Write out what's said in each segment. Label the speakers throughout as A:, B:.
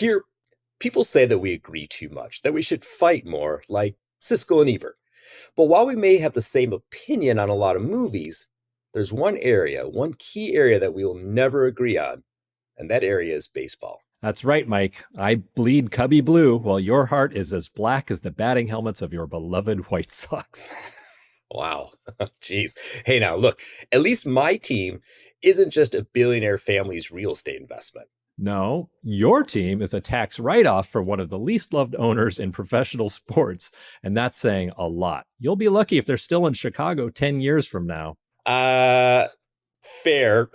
A: Here, people say that we agree too much, that we should fight more, like Siskel and Ebert. But while we may have the same opinion on a lot of movies, there's one key area that we will never agree on, and that area is baseball.
B: That's right, Mike. I bleed Cubby blue while your heart is as black as the batting helmets of your beloved White Sox.
A: Wow. Jeez. Hey, now look, at least my team isn't just a billionaire family's real estate investment.
B: No, your team is a tax write-off for one of the least loved owners in professional sports, and that's saying a lot. You'll be lucky if they're still in Chicago 10 years from now.
A: Fair.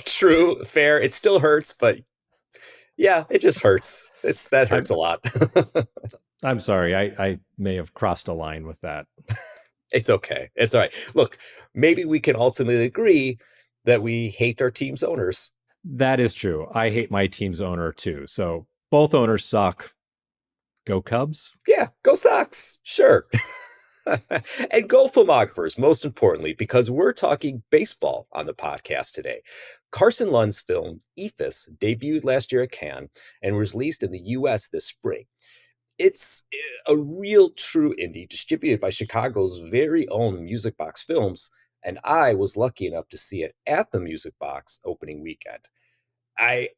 A: True, fair. It still hurts, but yeah, it just hurts. That hurts a lot.
B: I'm sorry. I may have crossed a line with that.
A: It's okay. It's all right. Look, maybe we can ultimately agree that we hate our team's owners.
B: That is true. I hate my team's owner too. So both owners suck. Go Cubs?
A: Yeah, go Sox. Sure. And go filmographers, most importantly, because we're talking baseball on the podcast today. Carson Lund's film Eephus debuted last year at Cannes and was released in the US this spring. It's a real true indie distributed by Chicago's very own Music Box Films, and I was lucky enough to see it at the Music Box opening weekend. I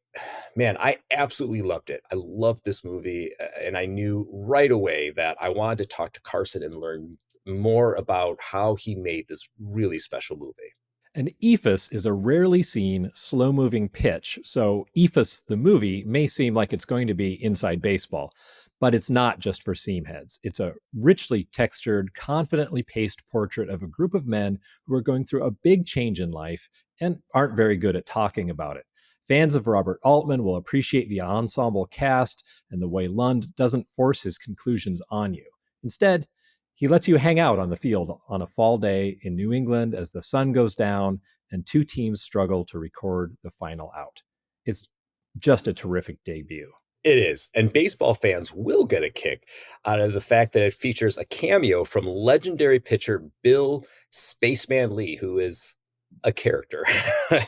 A: absolutely loved it. I loved this movie, and I knew right away that I wanted to talk to Carson and learn more about how he made this really special movie.
B: An Eephus is a rarely seen slow-moving pitch, so Eephus, the movie, may seem like it's going to be inside baseball, but it's not just for seamheads. It's a richly textured, confidently paced portrait of a group of men who are going through a big change in life and aren't very good at talking about it. Fans of Robert Altman will appreciate the ensemble cast and the way Lund doesn't force his conclusions on you. Instead, he lets you hang out on the field on a fall day in New England as the sun goes down and two teams struggle to record the final out. It's just a terrific debut.
A: It is, and baseball fans will get a kick out of the fact that it features a cameo from legendary pitcher Bill Spaceman Lee, who is a character.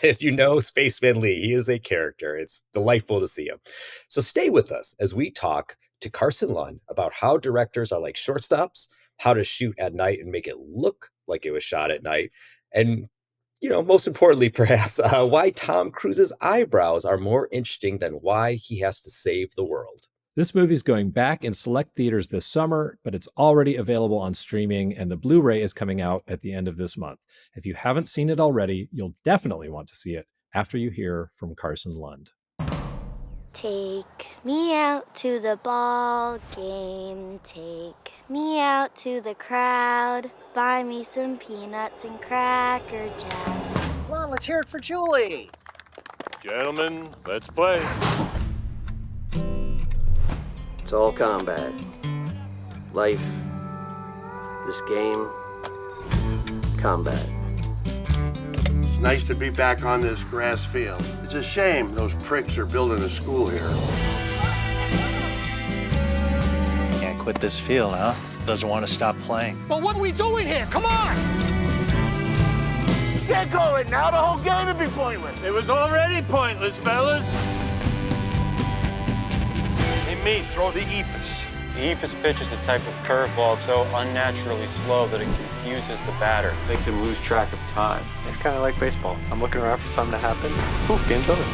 A: If you know Spaceman Lee, he is a character. It's delightful to see him. So stay with us as we talk to Carson Lund about how directors are like shortstops, how to shoot at night and make it look like it was shot at night, and most importantly, perhaps, why Tom Cruise's eyebrows are more interesting than why he has to save the world.
B: This movie's going back in select theaters this summer, but it's already available on streaming, and the Blu-ray is coming out at the end of this month. If you haven't seen it already, you'll definitely want to see it after you hear from Carson Lund.
C: Take me out to the ball game, take me out to the crowd, buy me some peanuts and Cracker Jacks.
D: Come on, let's hear it for Julie.
E: Gentlemen, let's play.
D: It's all combat. Life, this game, combat.
E: It's nice to be back on this grass field. It's a shame those pricks are building a school here.
F: Can't quit this field, huh? Doesn't want to stop playing.
G: But what are we doing here? Come on!
H: Get going now, the whole game would be pointless.
E: It was already pointless, fellas.
I: Hey, mate, throw the Eephus. The Eephus pitch is a type of curveball. It's so unnaturally slow that it confuses the batter.
J: Makes him lose track of time. It's kind of like baseball. I'm looking around for something to happen. Poof, game's over.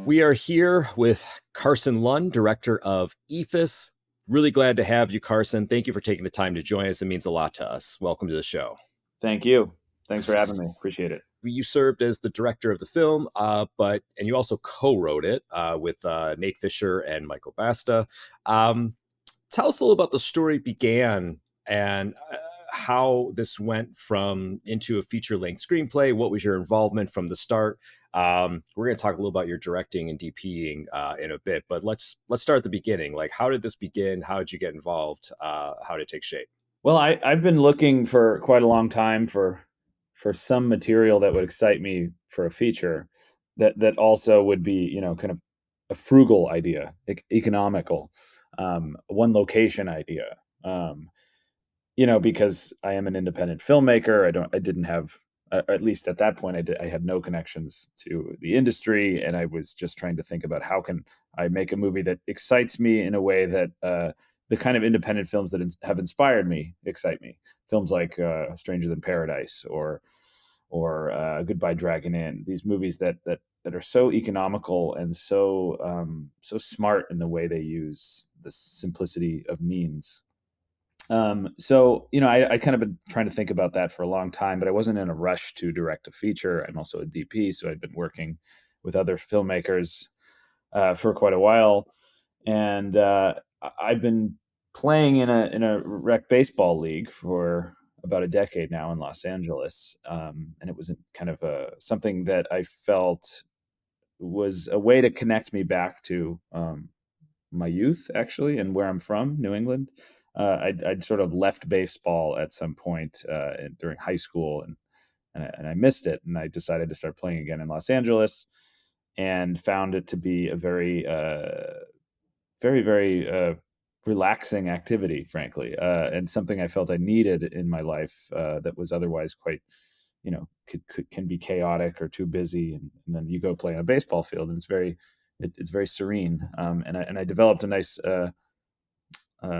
A: We are here with Carson Lund, director of Eephus. Really glad to have you, Carson. Thank you for taking the time to join us. It means a lot to us. Welcome to the show.
K: Thank you. Thanks for having me. Appreciate it.
A: You served as the director of the film, and you also co-wrote it with Nate Fisher and Michael Basta. Tell us a little about the story began and how this went into a feature-length screenplay. What was your involvement from the start? We're going to talk a little about your directing and DPing in a bit, but let's start at the beginning. Like, how did this begin? How did you get involved? How did it take shape?
K: Well, I've been looking for quite a long time for some material that would excite me for a feature that also would be, kind of a frugal idea, economical, one location idea, because I am an independent filmmaker. I didn't have at least at that point, I had no connections to the industry, and I was just trying to think about how can I make a movie that excites me in a way that the kind of independent films that have inspired me excite me. Films like Stranger Than Paradise or Goodbye Dragon Inn. These movies that are so economical and so smart in the way they use the simplicity of means. So, I kind of been trying to think about that for a long time, but I wasn't in a rush to direct a feature. I'm also a DP, so I'd been working with other filmmakers for quite a while, and I've been playing in a rec baseball league for about a decade now in Los Angeles, and it was kind of something that I felt was a way to connect me back to my youth, actually, and where I'm from, New England. I'd sort of left baseball at some point during high school, and I missed it, and I decided to start playing again in Los Angeles, and found it to be a very, very, very relaxing activity, frankly, and something I felt I needed in my life that was otherwise quite, can be chaotic or too busy, and then you go play on a baseball field, and it's very serene, and I developed a nice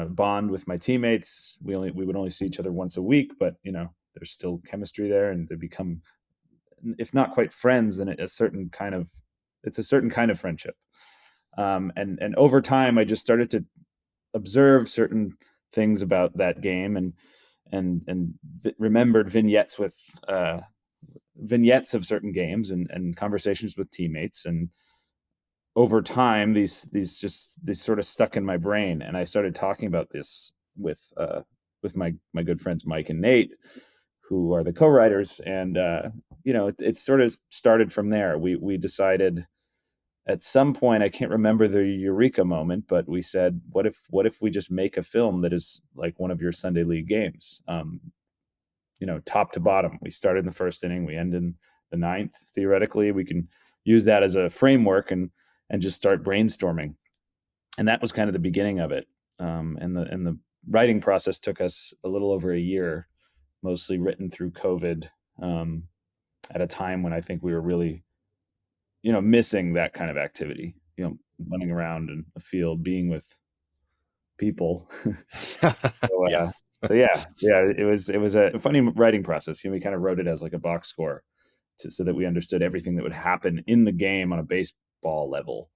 K: bond with my teammates. We would only see each other once a week, but there's still chemistry there, and they become, if not quite friends, then it's a certain kind of friendship. And over time, I just started to observe certain things about that game, and remembered vignettes of certain games, and conversations with teammates, and over time, these sort of stuck in my brain, and I started talking about this with my good friends Mike and Nate, who are the co-writers, and it sort of started from there. We decided at some point, I can't remember the eureka moment, but we said, what if we just make a film that is like one of your Sunday league games, top to bottom. We start in the first inning, we end in the ninth. Theoretically, we can use that as a framework and just start brainstorming. And that was kind of the beginning of it. And the writing process took us a little over a year, mostly written through COVID, at a time when I think we were really, missing that kind of activity, running around in a field, being with people.
A: Yes.
K: So yeah, it was a funny writing process. We kind of wrote it as like a box score so that we understood everything that would happen in the game on a baseball level.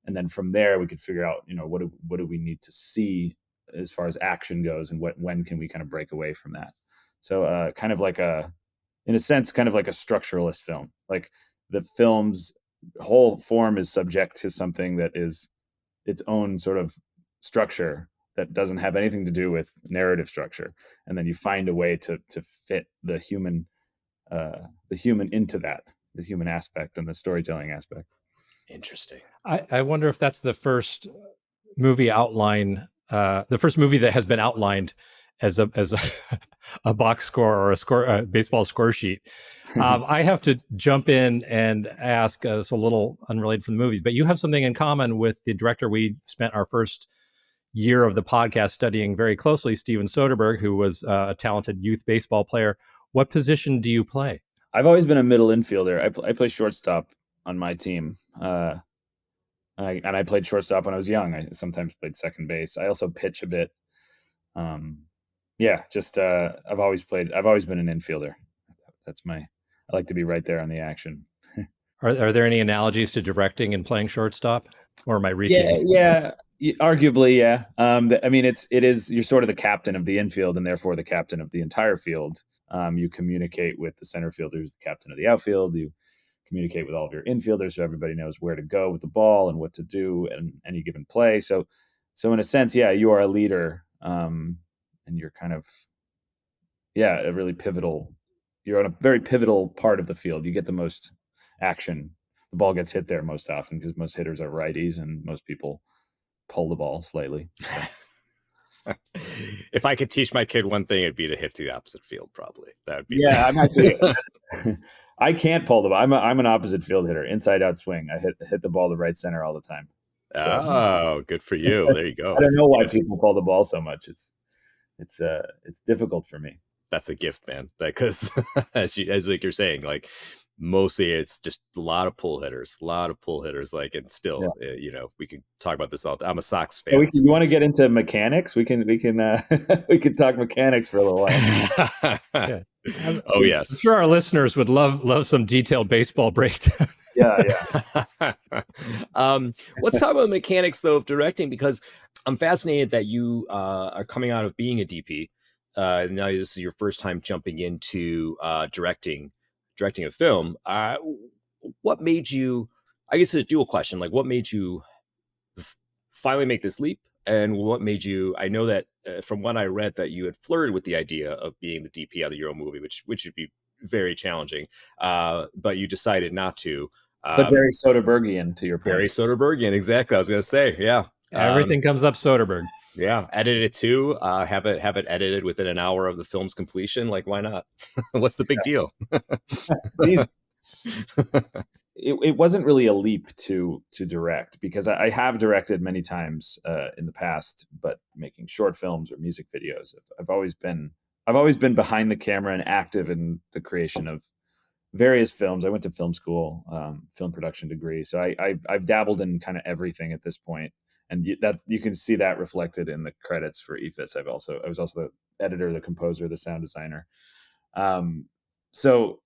K: And then from there, we could figure out, what do we need to see as far as action goes, and when can we kind of break away from that? So kind of like in a sense, kind of like a structuralist film. Like the film's whole form is subject to something that is its own sort of structure that doesn't have anything to do with narrative structure. And then you find a way to fit the human into that, the human aspect and the storytelling aspect.
A: Interesting.
B: I wonder if that's the first movie outline, the first movie that has been outlined as a box score or a baseball score sheet. I have to jump in and ask, it's a little unrelated from the movies, but you have something in common with the director we spent our first year of the podcast studying very closely, Steven Soderbergh, who was a talented youth baseball player. What position do you play?
K: I've always been a middle infielder. I play shortstop on my team. And I played shortstop when I was young. I sometimes played second base. I also pitch a bit. I've always been an infielder. I like to be right there on the action.
B: Are there any analogies to directing and playing shortstop, or am I reaching?
K: Yeah. Arguably, yeah. You're sort of the captain of the infield and therefore the captain of the entire field. You communicate with the center fielder, who's the captain of the outfield. You communicate with all of your infielders, so everybody knows where to go with the ball and what to do in any given play. So in a sense, yeah, you are a leader, and you're kind of, a really pivotal. You're on a very pivotal part of the field. You get the most action. The ball gets hit there most often because most hitters are righties, and most people pull the ball slightly. So.
A: If I could teach my kid one thing, it'd be to hit to the opposite field. Probably that would be.
K: Yeah, I'm actually. I can't pull the ball. I'm an opposite field hitter, inside out swing. I hit the ball to right center all the time.
A: So, good for you. There you go.
K: I don't know why people pull the ball so much. It's difficult for me.
A: that's a gift, man. Because as like you're saying, like mostly it's just a lot of pull hitters, like, and still, we can talk about this all. I'm a Sox fan.
K: You want to get into mechanics? We can we can talk mechanics for a little while.
B: Yeah.
A: Oh yes,
B: I'm sure our listeners would love some detailed baseball breakdown.
K: Yeah.
A: Let's talk about mechanics though of directing, because I'm fascinated that you are coming out of being a DP. Now this is your first time jumping into directing a film. What made you? I guess it's a dual question. Like, what made you finally make this leap, and what made you? I know that from what I read, that you had flirted with the idea of being the DP on your own movie, which would be very challenging, but you decided not to.
K: But very Soderberghian, to your point.
A: Very Soderberghian, exactly. I was going to say, yeah.
B: Everything comes up Soderbergh.
A: Yeah, edit it too. Have it edited within an hour of the film's completion. Like, why not? What's the big deal?
K: It wasn't really a leap to direct, because I have directed many times in the past, but making short films or music videos. I've always been behind the camera and active in the creation of various films. I went to film school, film production degree, so I've dabbled in kind of everything at this point, and that you can see that reflected in the credits for Eephus. I was also the editor, the composer, the sound designer. So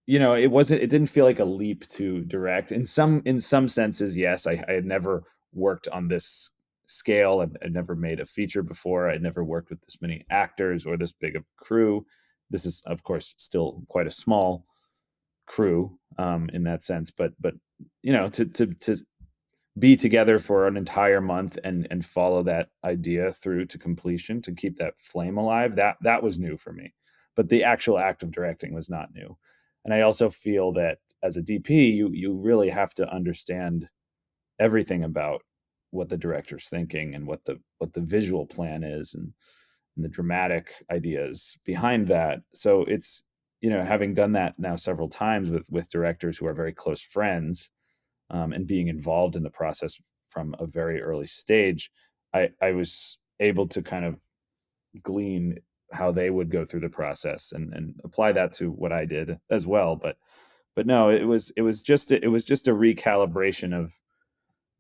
K: it didn't feel like a leap to direct. In some senses, yes. I had never worked on this scale. I'd never made a feature before. I'd never worked with this many actors or this big a crew. This is, of course, still quite a small crew in that sense, but to be together for an entire month and follow that idea through to completion, to keep that flame alive, that was new for me. But the actual act of directing was not new. And I also feel that as a DP, you really have to understand everything about what the director's thinking and what the visual plan is, and the dramatic ideas behind that. So it's, having done that now several times with directors who are very close friends, and being involved in the process from a very early stage, I was able to kind of glean how they would go through the process and apply that to what I did as well. But no, it was just a recalibration of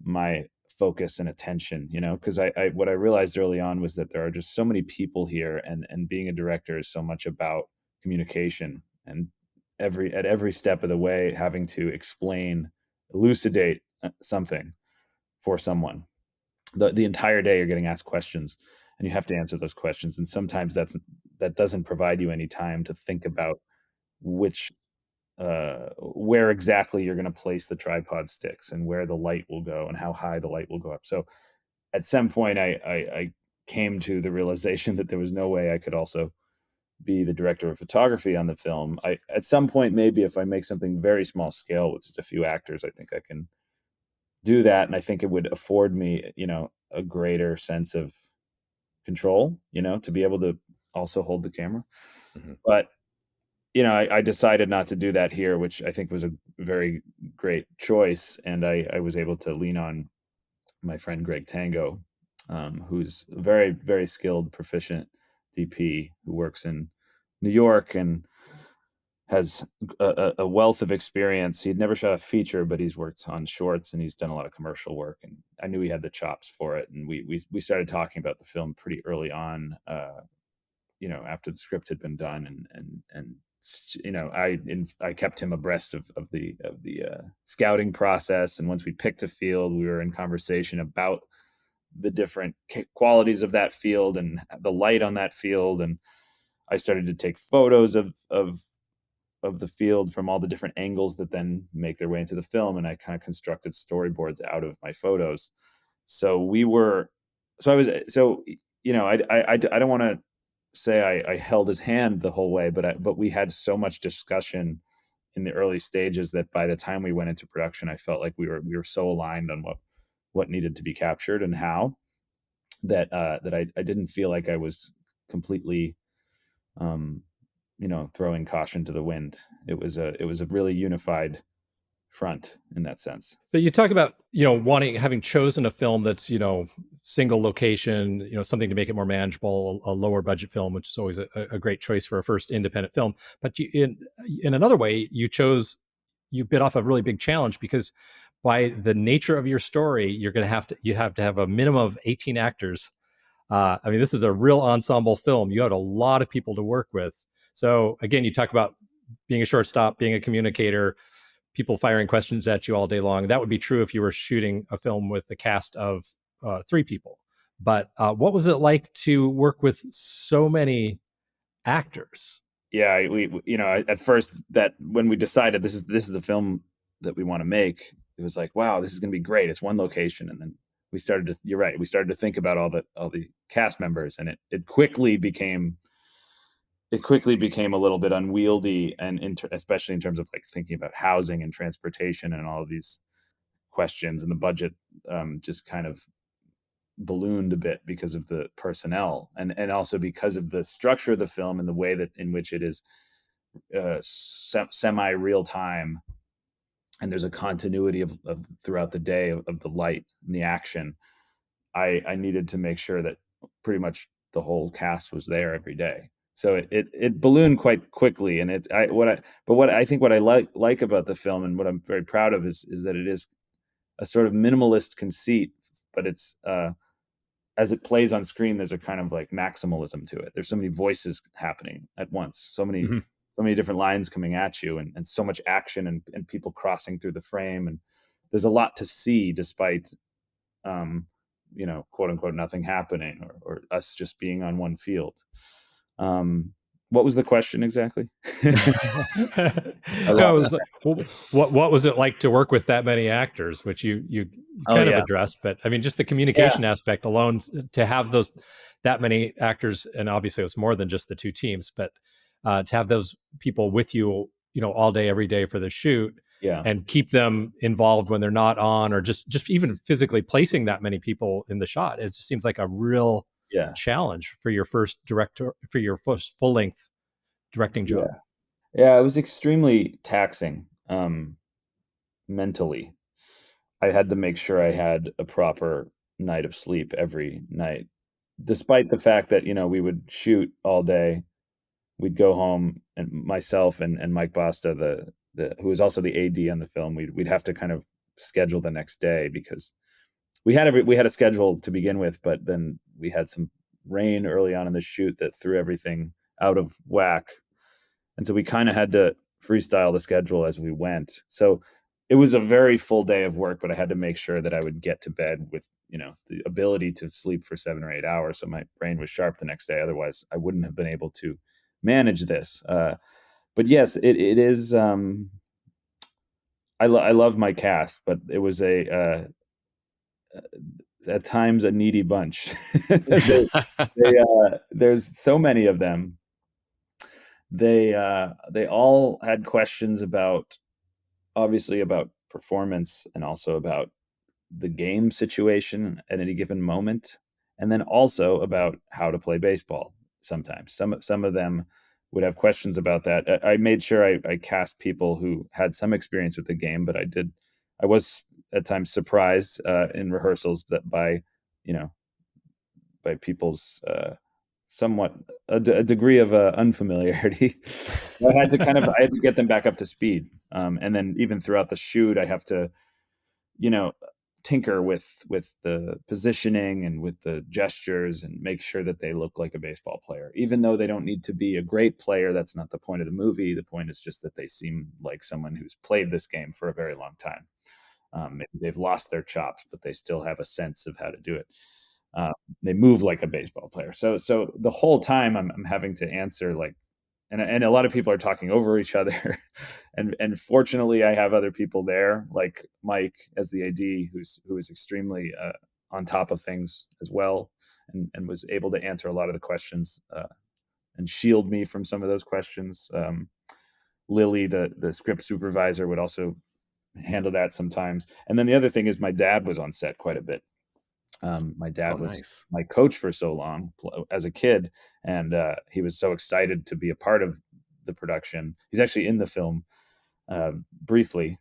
K: my focus and attention, because what I realized early on was that there are just so many people here, and being a director is so much about communication, and at every step of the way having to elucidate something for someone. The entire day you're getting asked questions, and you have to answer those questions, and sometimes that doesn't provide you any time to think about where exactly you're going to place the tripod sticks, and where the light will go, and how high the light will go up. So at some point I came to the realization that there was no way I could also be the director of photography on the film. At some point, maybe if I make something very small scale with just a few actors, I think I can do that. And I think it would afford me, a greater sense of control, to be able to also hold the camera. Mm-hmm. But, I decided not to do that here, which I think was a very great choice. And I was able to lean on my friend Greg Tango, who's a very, very skilled, proficient DP who works in New York and has a wealth of experience. He'd never shot a feature, but he's worked on shorts, and he's done a lot of commercial work. And I knew he had the chops for it. And we started talking about the film pretty early on, after the script had been done, and I kept him abreast of the scouting process. And once we picked a field, we were in conversation about the different qualities of that field and the light on that field. And I started to take photos of the field from all the different angles that then make their way into the film. And I kind of constructed storyboards out of my photos. I don't want to say I held his hand the whole way, but we had so much discussion in the early stages that by the time we went into production, I felt like we were so aligned on what needed to be captured and how, that I didn't feel like I was completely, throwing caution to the wind. It was a really unified front in that sense.
B: But you talk about, having chosen a film that's, single location, something to make it more manageable, a lower budget film, which is always a great choice for a first independent film. But in another way, you bit off a really big challenge, because by the nature of your story, you have to have a minimum of 18 actors. This is a real ensemble film. You had a lot of people to work with. So again, you talk about being a shortstop, being a communicator, people firing questions at you all day long. That would be true if you were shooting a film with a cast of 3 people. But what was it like to work with so many actors?
K: Yeah, we at first, that when we decided this is the film that we want to make, it was like, wow, this is going to be great. It's one location, and then we started to think about all the cast members, and it quickly became a little bit unwieldy, and especially in terms of like thinking about housing and transportation and all of these questions, and the budget just kind of ballooned a bit because of the personnel, and also because of the structure of the film and the way that in which it is semi real time, and there's a continuity of throughout the day of the light and the action. I needed to make sure that pretty much the whole cast was there every day. So it ballooned quite quickly, and what I like about the film, and what I'm very proud of, is that it is a sort of minimalist conceit, but it's as it plays on screen, there's a kind of like maximalism to it. There's so many voices happening at once, so many different lines coming at you, and so much action, and people crossing through the frame, and there's a lot to see despite quote unquote nothing happening, or us just being on one field. What was the question exactly?
B: What was it like to work with that many actors, which you kind of addressed, but just the communication aspect alone, to have that many actors, and obviously it was more than just the 2 teams, but to have those people with you, all day, every day for the shoot, and keep them involved when they're not on, or just even physically placing that many people in the shot. It just seems like a real challenge for your first full length directing job.
K: Yeah, it was extremely taxing mentally. I had to make sure I had a proper night of sleep every night, despite the fact that we would shoot all day. We'd go home, and myself and Mike Basta, who was also the AD on the film, we'd have to kind of schedule the next day, because we had a schedule to begin with, but then we had some rain early on in the shoot that threw everything out of whack, and so we kind of had to freestyle the schedule as we went. So it was a very full day of work, but I had to make sure that I would get to bed with the ability to sleep for 7 or 8 hours, so my brain was sharp the next day. Otherwise, I wouldn't have been able to manage this. But yes, it is. I love my cast, but it was at times a needy bunch. There's so many of them. They all had questions about performance, and also about the game situation at any given moment, and then also about how to play baseball. Sometimes some of them would have questions about that. I made sure I cast people who had some experience with the game, but I was at times surprised in rehearsals that by people's somewhat a degree of unfamiliarity. I had to get them back up to speed, and then even throughout the shoot, I have to tinker with the positioning and with the gestures, and make sure that they look like a baseball player, even though they don't need to be a great player. That's not the point of the movie. The point is just that they seem like someone who's played this game for a very long time. Maybe they've lost their chops, but they still have a sense of how to do it. They move like a baseball player. So the whole time I'm having to answer and a lot of people are talking over each other, and fortunately I have other people there, like Mike as the AD, who is extremely on top of things as well, and was able to answer a lot of the questions and shield me from some of those questions. Lily, the script supervisor, would also handle that sometimes. And then the other thing is, my dad was on set quite a bit. My dad was my coach for so long as a kid, and he was so excited to be a part of the production. He's actually in the film briefly,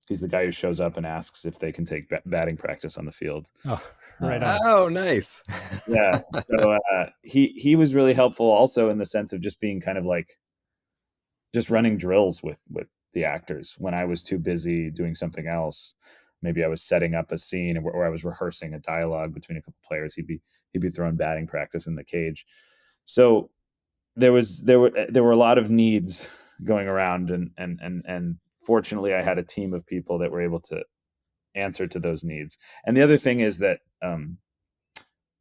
K: He's the guy who shows up and asks if they can take batting practice on the field.
B: Oh, right on.
A: Oh, nice.
K: Yeah. So he was really helpful also in the sense of just being kind of like just running drills with the actors when I was too busy doing something else. Maybe I was setting up a scene or I was rehearsing a dialogue between a couple players. He'd be throwing batting practice in the cage. So there were a lot of needs going around, and fortunately I had a team of people that were able to answer to those needs. And the other thing is that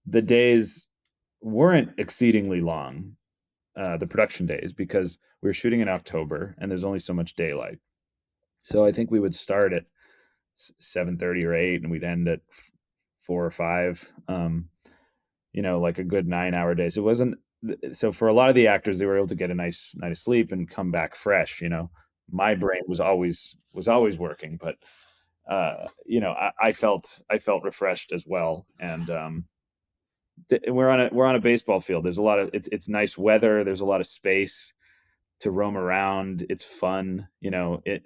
K: the days weren't exceedingly long, the production days, because we were shooting in October and there's only so much daylight. So I think we would start at 7:30 or 8 and we'd end at 4 or 5, like a good 9-hour day. So it wasn't, so for a lot of the actors, they were able to get a nice night of sleep and come back fresh. My brain was always working, but I felt refreshed as well. And we're on a baseball field. There's a lot of, it's nice weather. There's a lot of space to roam around. It's fun.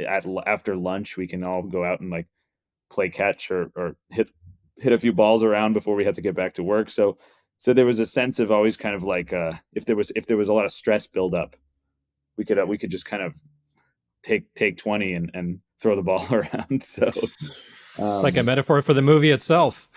K: After lunch, we can all go out and like play catch or hit a few balls around before we had to get back to work. So there was a sense of always kind of like, if there was a lot of stress buildup, we could just kind of take 20 and throw the ball around. So
B: it's like a metaphor for the movie itself.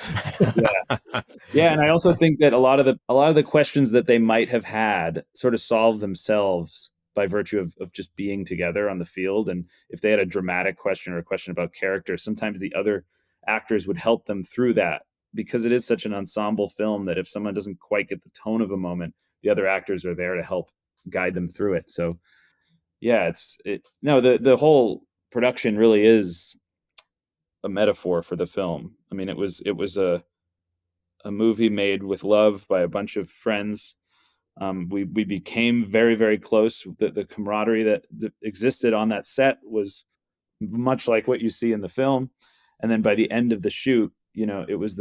K: Yeah. And I also think that a lot of the questions that they might have had sort of solve themselves by virtue of just being together on the field. And if they had a dramatic question or a question about character, sometimes the other actors would help them through that, because it is such an ensemble film that if someone doesn't quite get the tone of a moment, the other actors are there to help guide them through it. So yeah, the whole production really is a metaphor for the film. I mean, it was a movie made with love by a bunch of friends. We became very, very close. The camaraderie that existed on that set was much like what you see in the film. And then by the end of the shoot, it was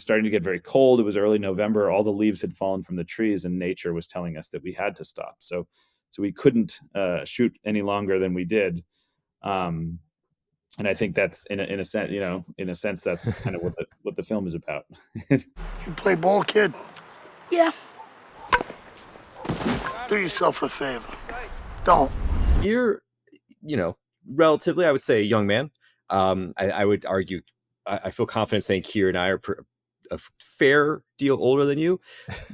K: starting to get very cold. It was early November. All the leaves had fallen from the trees, and nature was telling us that we had to stop. So we couldn't shoot any longer than we did. And I think that's in a sense, that's kind of what the film is about.
H: You play ball, kid?
C: Yeah.
H: Do yourself a favor. Don't.
A: You're, relatively, I would say, a young man. I would argue, I feel confident saying Keir and I are a fair deal older than you.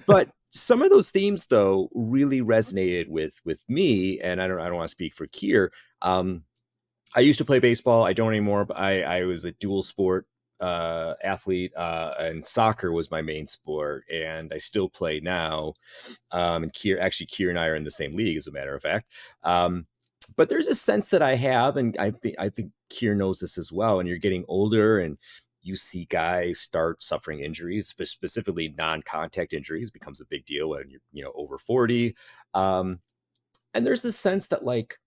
A: But some of those themes, though, really resonated with me. And I don't want to speak for Keir. I used to play baseball. I don't anymore, but I was a dual sport athlete, and soccer was my main sport, and I still play now. And Keir and I are in the same league, as a matter of fact. But there's a sense that I have, and I think Keir knows this as well. And you're getting older, and you see guys start suffering injuries, specifically non-contact injuries, becomes a big deal when you're over 40. And there's this sense that like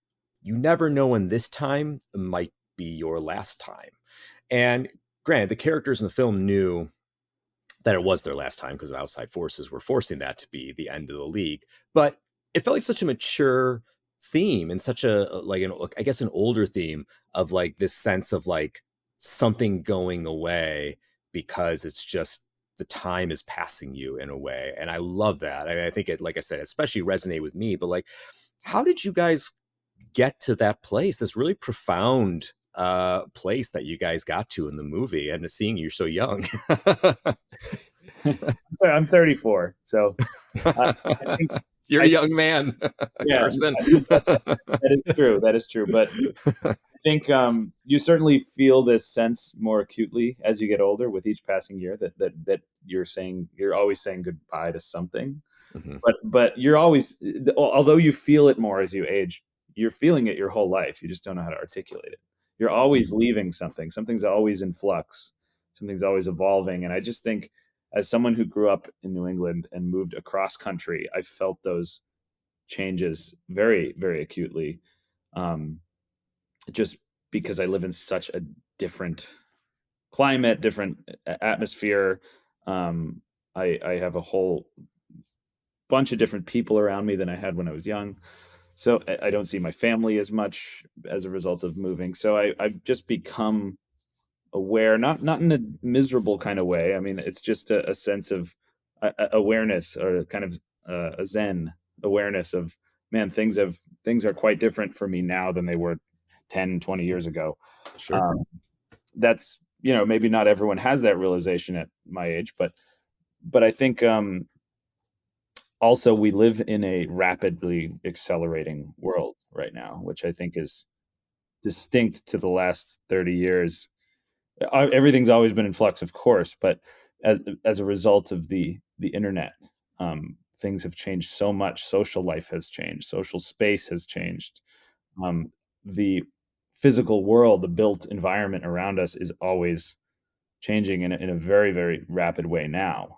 A: you never know when this time might be your last time. And granted, the characters in the film knew that it was their last time because outside forces were forcing that to be the end of the league. But it felt like such a mature theme and such a, like, I guess an older theme of like this sense of like something going away because it's just the time is passing you in a way. And I love that. I mean, I think it, like I said, especially resonate with me. But like, how did you guys get to that place, this really profound place that you guys got to in the movie, and seeing you're so young?
K: I'm 34, so I think
A: you're a young man.
K: Yeah,
A: Carson.
K: That is true. But I think you certainly feel this sense more acutely as you get older with each passing year that you're always saying goodbye to something. Mm-hmm. But you're always, although you feel it more as you age, you're feeling it your whole life. You just don't know how to articulate it. You're always leaving something. Something's always in flux. Something's always evolving. And I just think, as someone who grew up in New England and moved across country, I felt those changes very, very acutely. Just because I live in such a different climate, different atmosphere. I have a whole bunch of different people around me than I had when I was young. So I don't see my family as much as a result of moving. So I've just become aware, not in a miserable kind of way. I mean, it's just a sense of awareness, or kind of a Zen awareness of, man, things are quite different for me now than they were 10, 20 years ago.
A: Sure.
K: That's, maybe not everyone has that realization at my age, but I think also we live in a rapidly accelerating world right now, which I think is distinct to the last 30 years. Everything's always been in flux, of course, but as a result of the internet, things have changed so much. Social life has changed. Social space has changed. The physical world, the built environment around us, is always changing in a very, very rapid way now.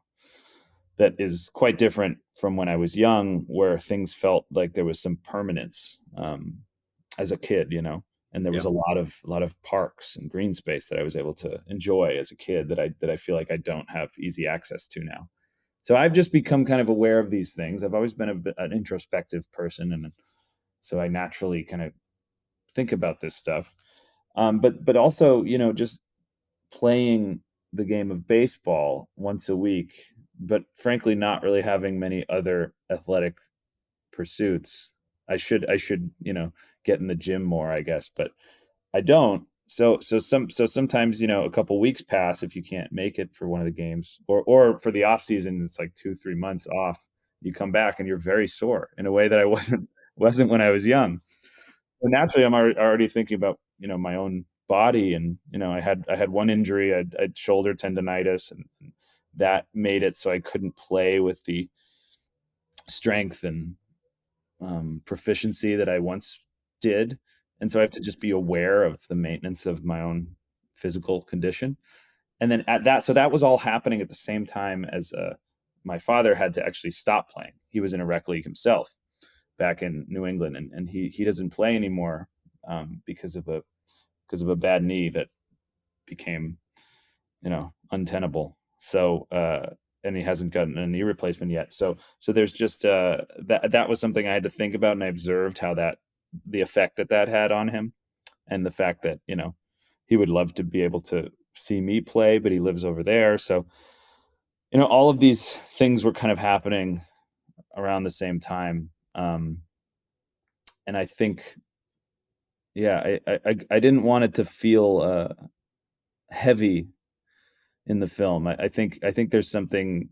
K: That is quite different from when I was young, where things felt like there was some permanence, as a kid, and there was
A: Yeah.
K: a lot of parks and green space that I was able to enjoy as a kid that I feel like I don't have easy access to now. So I've just become kind of aware of these things. I've always been an introspective person, and so I naturally kind of think about this stuff. But also, just playing the game of baseball once a week, but frankly, not really having many other athletic pursuits. I should, get in the gym more, I guess, but I don't. So sometimes, a couple weeks pass if you can't make it for one of the games, or for the off season, it's like 2-3 months off. You come back and you're very sore in a way that I wasn't when I was young. So naturally, I'm already thinking about, my own body, and I had one injury. I had shoulder tendonitis, and that made it so I couldn't play with the strength and proficiency that I once did. And so I have to just be aware of the maintenance of my own physical condition. And then so that was all happening at the same time as my father had to actually stop playing. He was in a rec league himself back in New England, and he doesn't play anymore because of a bad knee that became, untenable. So and he hasn't gotten a knee replacement yet. So there's just that was something I had to think about, and I observed how the effect that had on him, and the fact that, he would love to be able to see me play, but he lives over there. So, all of these things were kind of happening around the same time. And I think, yeah, I didn't want it to feel heavy in the film. I think there's something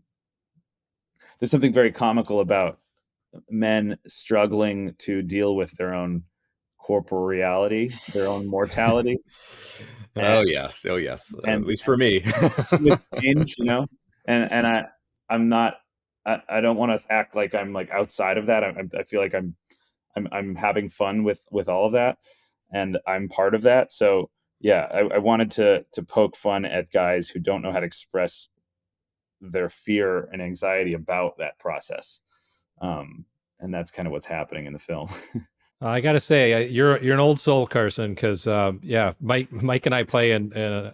K: very comical about men struggling to deal with their own corporeality, their own mortality.
A: Oh yes, at least for me.
K: With change, and I'm not. I don't want to act like I'm like outside of that. I feel like I'm having fun with all of that, and I'm part of that. So yeah, I wanted to poke fun at guys who don't know how to express their fear and anxiety about that process, and that's kind of what's happening in the film.
B: I got to say, you're an old soul, Carson, because Mike and I play in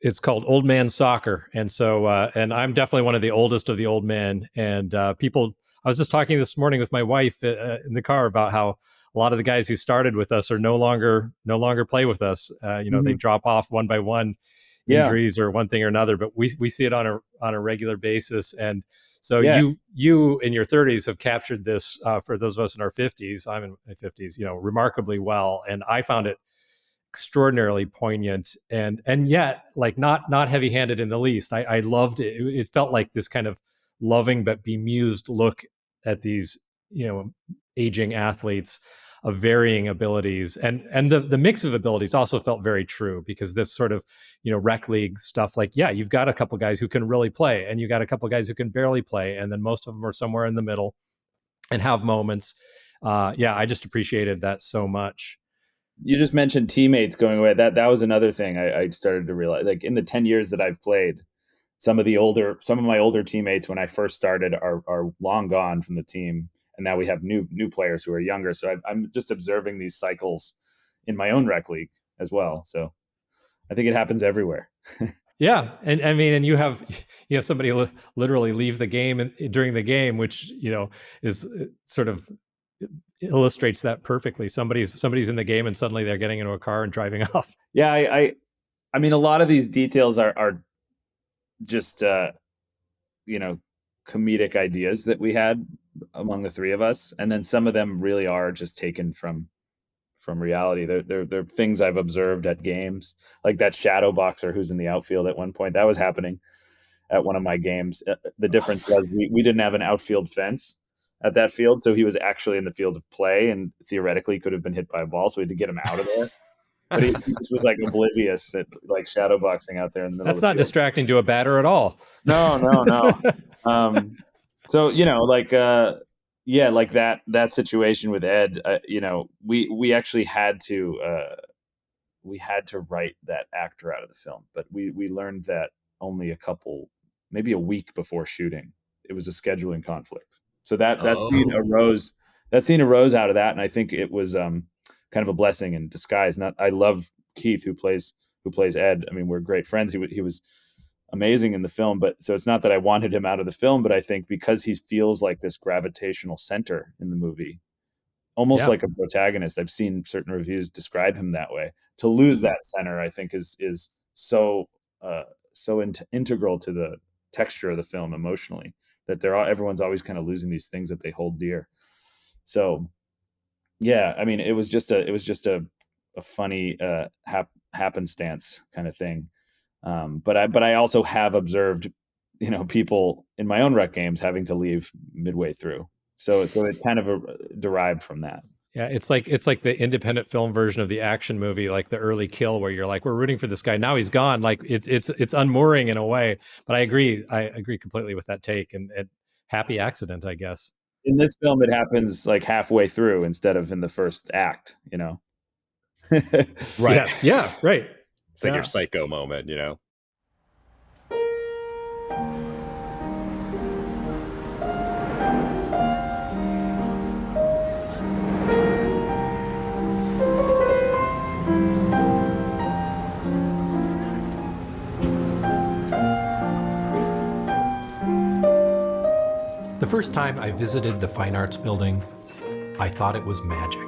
B: it's called Old Man Soccer, and so and I'm definitely one of the oldest of the old men. And people, I was just talking this morning with my wife in the car about how a lot of the guys who started with us are no longer play with us. They drop off one by one, injuries or one thing or another. But we see it on a regular basis, and so you in your 30s have captured this for those of us in our 50s. I'm in my 50s, remarkably well, and I found it extraordinarily poignant and yet like not heavy-handed in the least. I loved it. It felt like this kind of loving but bemused look at these aging athletes of varying abilities, and the mix of abilities also felt very true, because this sort of rec league stuff, like you've got a couple guys who can really play, and you got a couple guys who can barely play, and then most of them are somewhere in the middle and have moments. I just appreciated that so much.
K: You just mentioned teammates going away. That was another thing I started to realize. Like in the 10 years that I've played, some of my older teammates when I first started are long gone from the team, and now we have new players who are younger. So I'm just observing these cycles in my own rec league as well. So I think it happens everywhere.
B: Yeah, and I mean, and you have somebody literally leave the game during the game, which is sort of illustrates that perfectly. Somebody's in the game and suddenly they're getting into a car and driving off.
K: Yeah, I mean, a lot of these details are just comedic ideas that we had among the three of us, and then some of them really are just taken from reality. They're things I've observed at games, like that shadow boxer who's in the outfield at one point. That was happening at one of my games. The difference was we didn't have an outfield fence at that field, so he was actually in the field of play and theoretically could have been hit by a ball, so we had to get him out of there. But he just was like oblivious at like shadow boxing out there in the middle.
B: That's not distracting to a batter at all.
K: No. So like that situation with Ed, we actually had to write that actor out of the film, but we learned that only maybe a week before shooting. It was a scheduling conflict. So that scene arose out of that, and I think it was kind of a blessing in disguise. I love Keith who plays Ed. I mean, we're great friends. He was amazing in the film, but so it's not that I wanted him out of the film, but I think because he feels like this gravitational center in the movie, almost like a protagonist. I've seen certain reviews describe him that way. To lose that center, I think is so integral to the texture of the film emotionally, that everyone's always kind of losing these things that they hold dear. So yeah, I mean, it was just a funny happenstance kind of thing. But I also have observed, people in my own rec games having to leave midway through. So it kind of derived from that.
B: Yeah, it's like the independent film version of the action movie, like the early Kill, where you're like, we're rooting for this guy. Now he's gone. Like it's unmooring in a way. But I agree completely with that take, and happy accident, I guess.
K: In this film, it happens like halfway through instead of in the first act.
A: Right.
B: Yeah. Right.
A: It's like your Psycho moment,
L: The first time I visited the Fine Arts Building, I thought it was magic.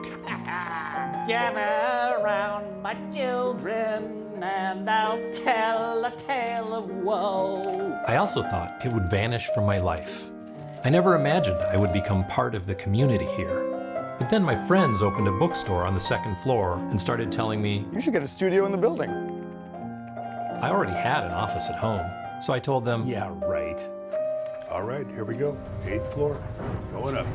M: Gather around, my children, and I'll tell a tale of woe.
L: I also thought it would vanish from my life. I never imagined I would become part of the community here. But then my friends opened a bookstore on the second floor and started telling me,
J: you should get a studio in the building.
L: I already had an office at home, so I told them,
M: yeah, right.
N: All right, here we go. 8th floor, going up.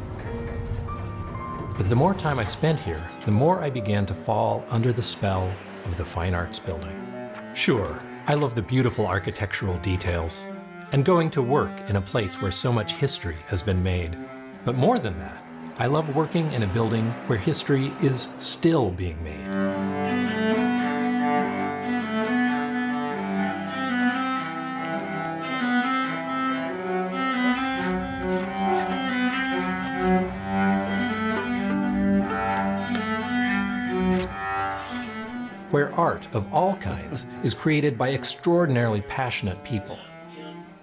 L: But the more time I spent here, the more I began to fall under the spell of the Fine Arts Building. Sure, I love the beautiful architectural details and going to work in a place where so much history has been made. But more than that, I love working in a building where history is still being made. Where art of all kinds is created by extraordinarily passionate people.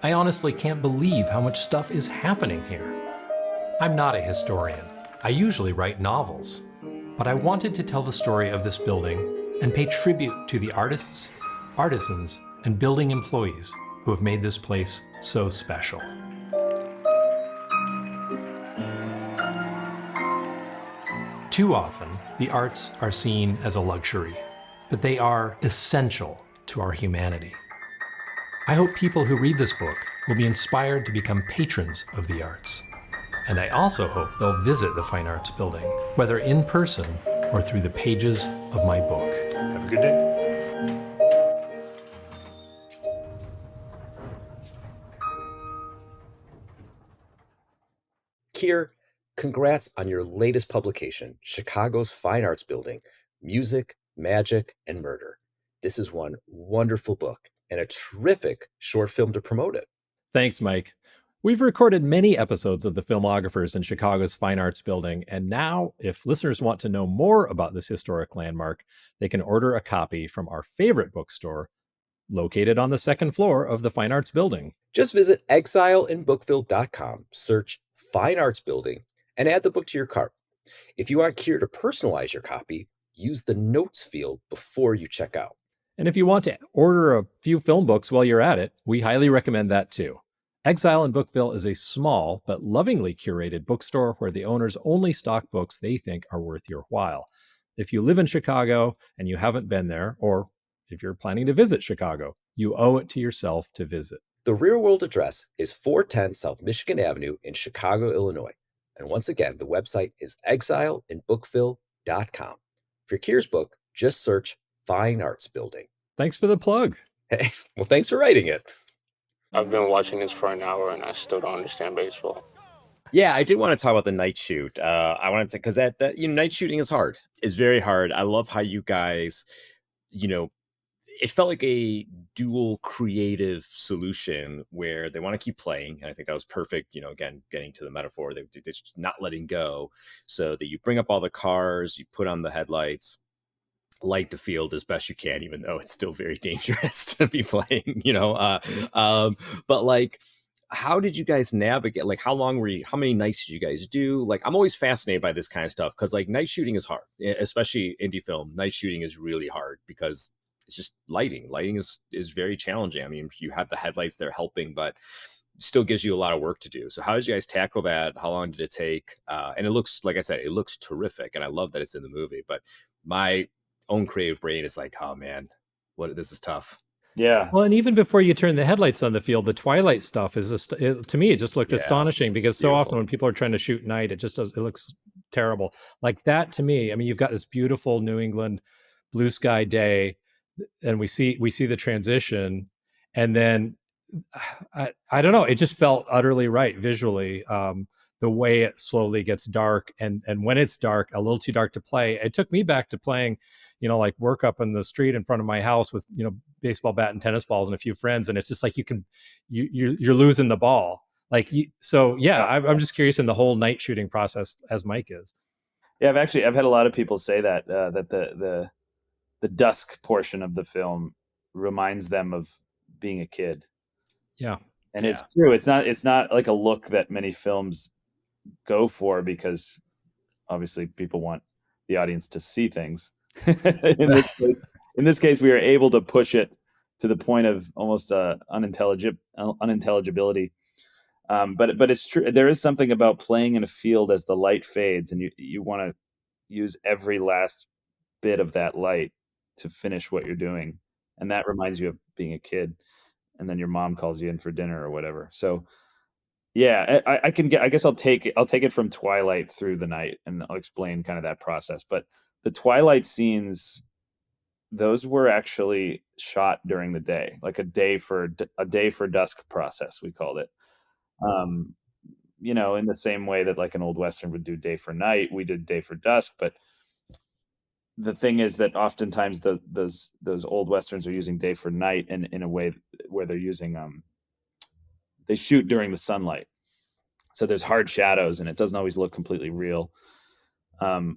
L: I honestly can't believe how much stuff is happening here. I'm not a historian. I usually write novels, but I wanted to tell the story of this building and pay tribute to the artists, artisans, and building employees who have made this place so special. Too often, the arts are seen as a luxury, but they are essential to our humanity. I hope people who read this book will be inspired to become patrons of the arts. And I also hope they'll visit the Fine Arts Building, whether in person or through the pages of my book.
N: Have a good day.
A: Keir, congrats on your latest publication, Chicago's Fine Arts Building, Music, Magic, and Murder. This is one wonderful book and a terrific short film to promote it.
B: Thanks, Mike. We've recorded many episodes of the filmographers in Chicago's Fine Arts Building, and now, if listeners want to know more about this historic landmark, they can order a copy from our favorite bookstore, located on the second floor of the Fine Arts Building.
A: Just visit exileinbookville.com, search Fine Arts Building, and add the book to your cart. If you want Keir to personalize your copy, use the notes field before you check out.
B: And if you want to order a few film books while you're at it, we highly recommend that too. Exile in Bookville is a small but lovingly curated bookstore where the owners only stock books they think are worth your while. If you live in Chicago and you haven't been there, or if you're planning to visit Chicago, you owe it to yourself to visit.
A: The real world address is 410 South Michigan Avenue in Chicago, Illinois. And once again, the website is exileinbookville.com. For Keir's book, just search Fine Arts Building.
B: Thanks for the plug.
A: Hey, well, thanks for writing it.
O: I've been watching this for an hour and I still don't understand baseball.
P: Yeah, I did want to talk about the night shoot. I wanted to, because that night shooting is hard. It's very hard. I love how you guys, it felt like a dual creative solution where they want to keep playing. And I think that was perfect. Again, getting to the metaphor, they're just not letting go, so that you bring up all the cars, you put on the headlights, light the field as best you can, even though it's still very dangerous to be playing, but like, how did you guys navigate? Like, how many nights did you guys do? Like, I'm always fascinated by this kind of stuff, because like night shooting is hard, especially indie film. Night shooting is really hard because it's just lighting is very challenging. I mean, you have the headlights, they're helping, but still gives you a lot of work to do. So how did you guys tackle that? How long did it take? And it looks, like I said, it looks terrific, and I love that it's in the movie, but my own creative brain is like, oh man, this is tough.
K: Yeah.
B: Well, and even before you turn the headlights on the field, the twilight stuff is to me, it just looked astonishing, because so often when people are trying to shoot night, it looks terrible. Like that to me, I mean, you've got this beautiful New England blue sky day, and we see the transition, and then I don't know, it just felt utterly right visually. The way it slowly gets dark, and when it's dark, a little too dark to play. It took me back to playing, like work up in the street in front of my house with, baseball bat and tennis balls and a few friends. And it's just like, you're losing the ball. Like, I'm just curious in the whole night shooting process, as Mike is.
K: Yeah, I've had a lot of people say that the dusk portion of the film reminds them of being a kid.
B: Yeah.
K: And it's true. It's not like a look that many films go for, because obviously people want the audience to see things. In this case, we are able to push it to the point of almost unintelligibility. But it's true. There is something about playing in a field as the light fades, and you want to use every last bit of that light to finish what you're doing, and that reminds you of being a kid. And then your mom calls you in for dinner or whatever. So yeah, I guess I'll take it from twilight through the night, and I'll explain kind of that process. But the twilight scenes, those were actually shot during the day, like a day for dusk process, we called it. In the same way that like an old Western would do day for night, we did day for dusk. But the thing is that oftentimes those old Westerns are using day for night, and in a way where they're using they shoot during the sunlight, so there's hard shadows and it doesn't always look completely real.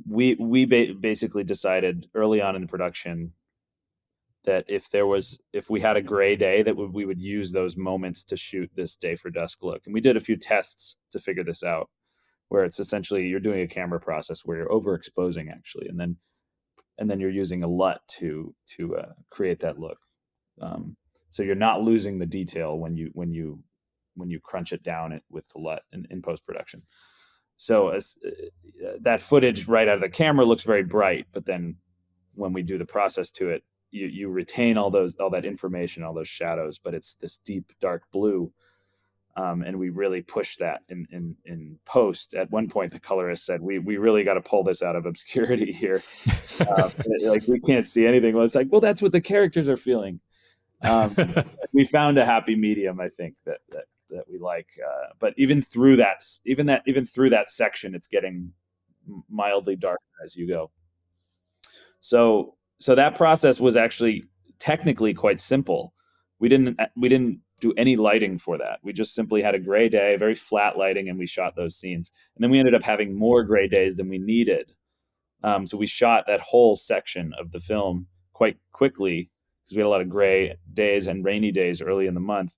K: We basically decided early on in production that if we had a gray day, that we would use those moments to shoot this day for dusk look. And we did a few tests to figure this out, where it's essentially you're doing a camera process where you're overexposing actually, and then you're using a LUT to create that look. So you're not losing the detail when you crunch it down with the LUT in post-production. So that footage right out of the camera looks very bright, but then when we do the process to it, you retain all that information, all those shadows, but it's this deep dark blue. And we really push that in post. At one point, the colorist said, "We really got to pull this out of obscurity here. Like we can't see anything." Well, it's like, well, that's what the characters are feeling. We found a happy medium, I think that we like. But even through that section, it's getting mildly darker as you go. So that process was actually technically quite simple. We didn't do any lighting for that. We just simply had a gray day, very flat lighting, and we shot those scenes. And then we ended up having more gray days than we needed. So we shot that whole section of the film quite quickly, because we had a lot of gray days and rainy days early in the month.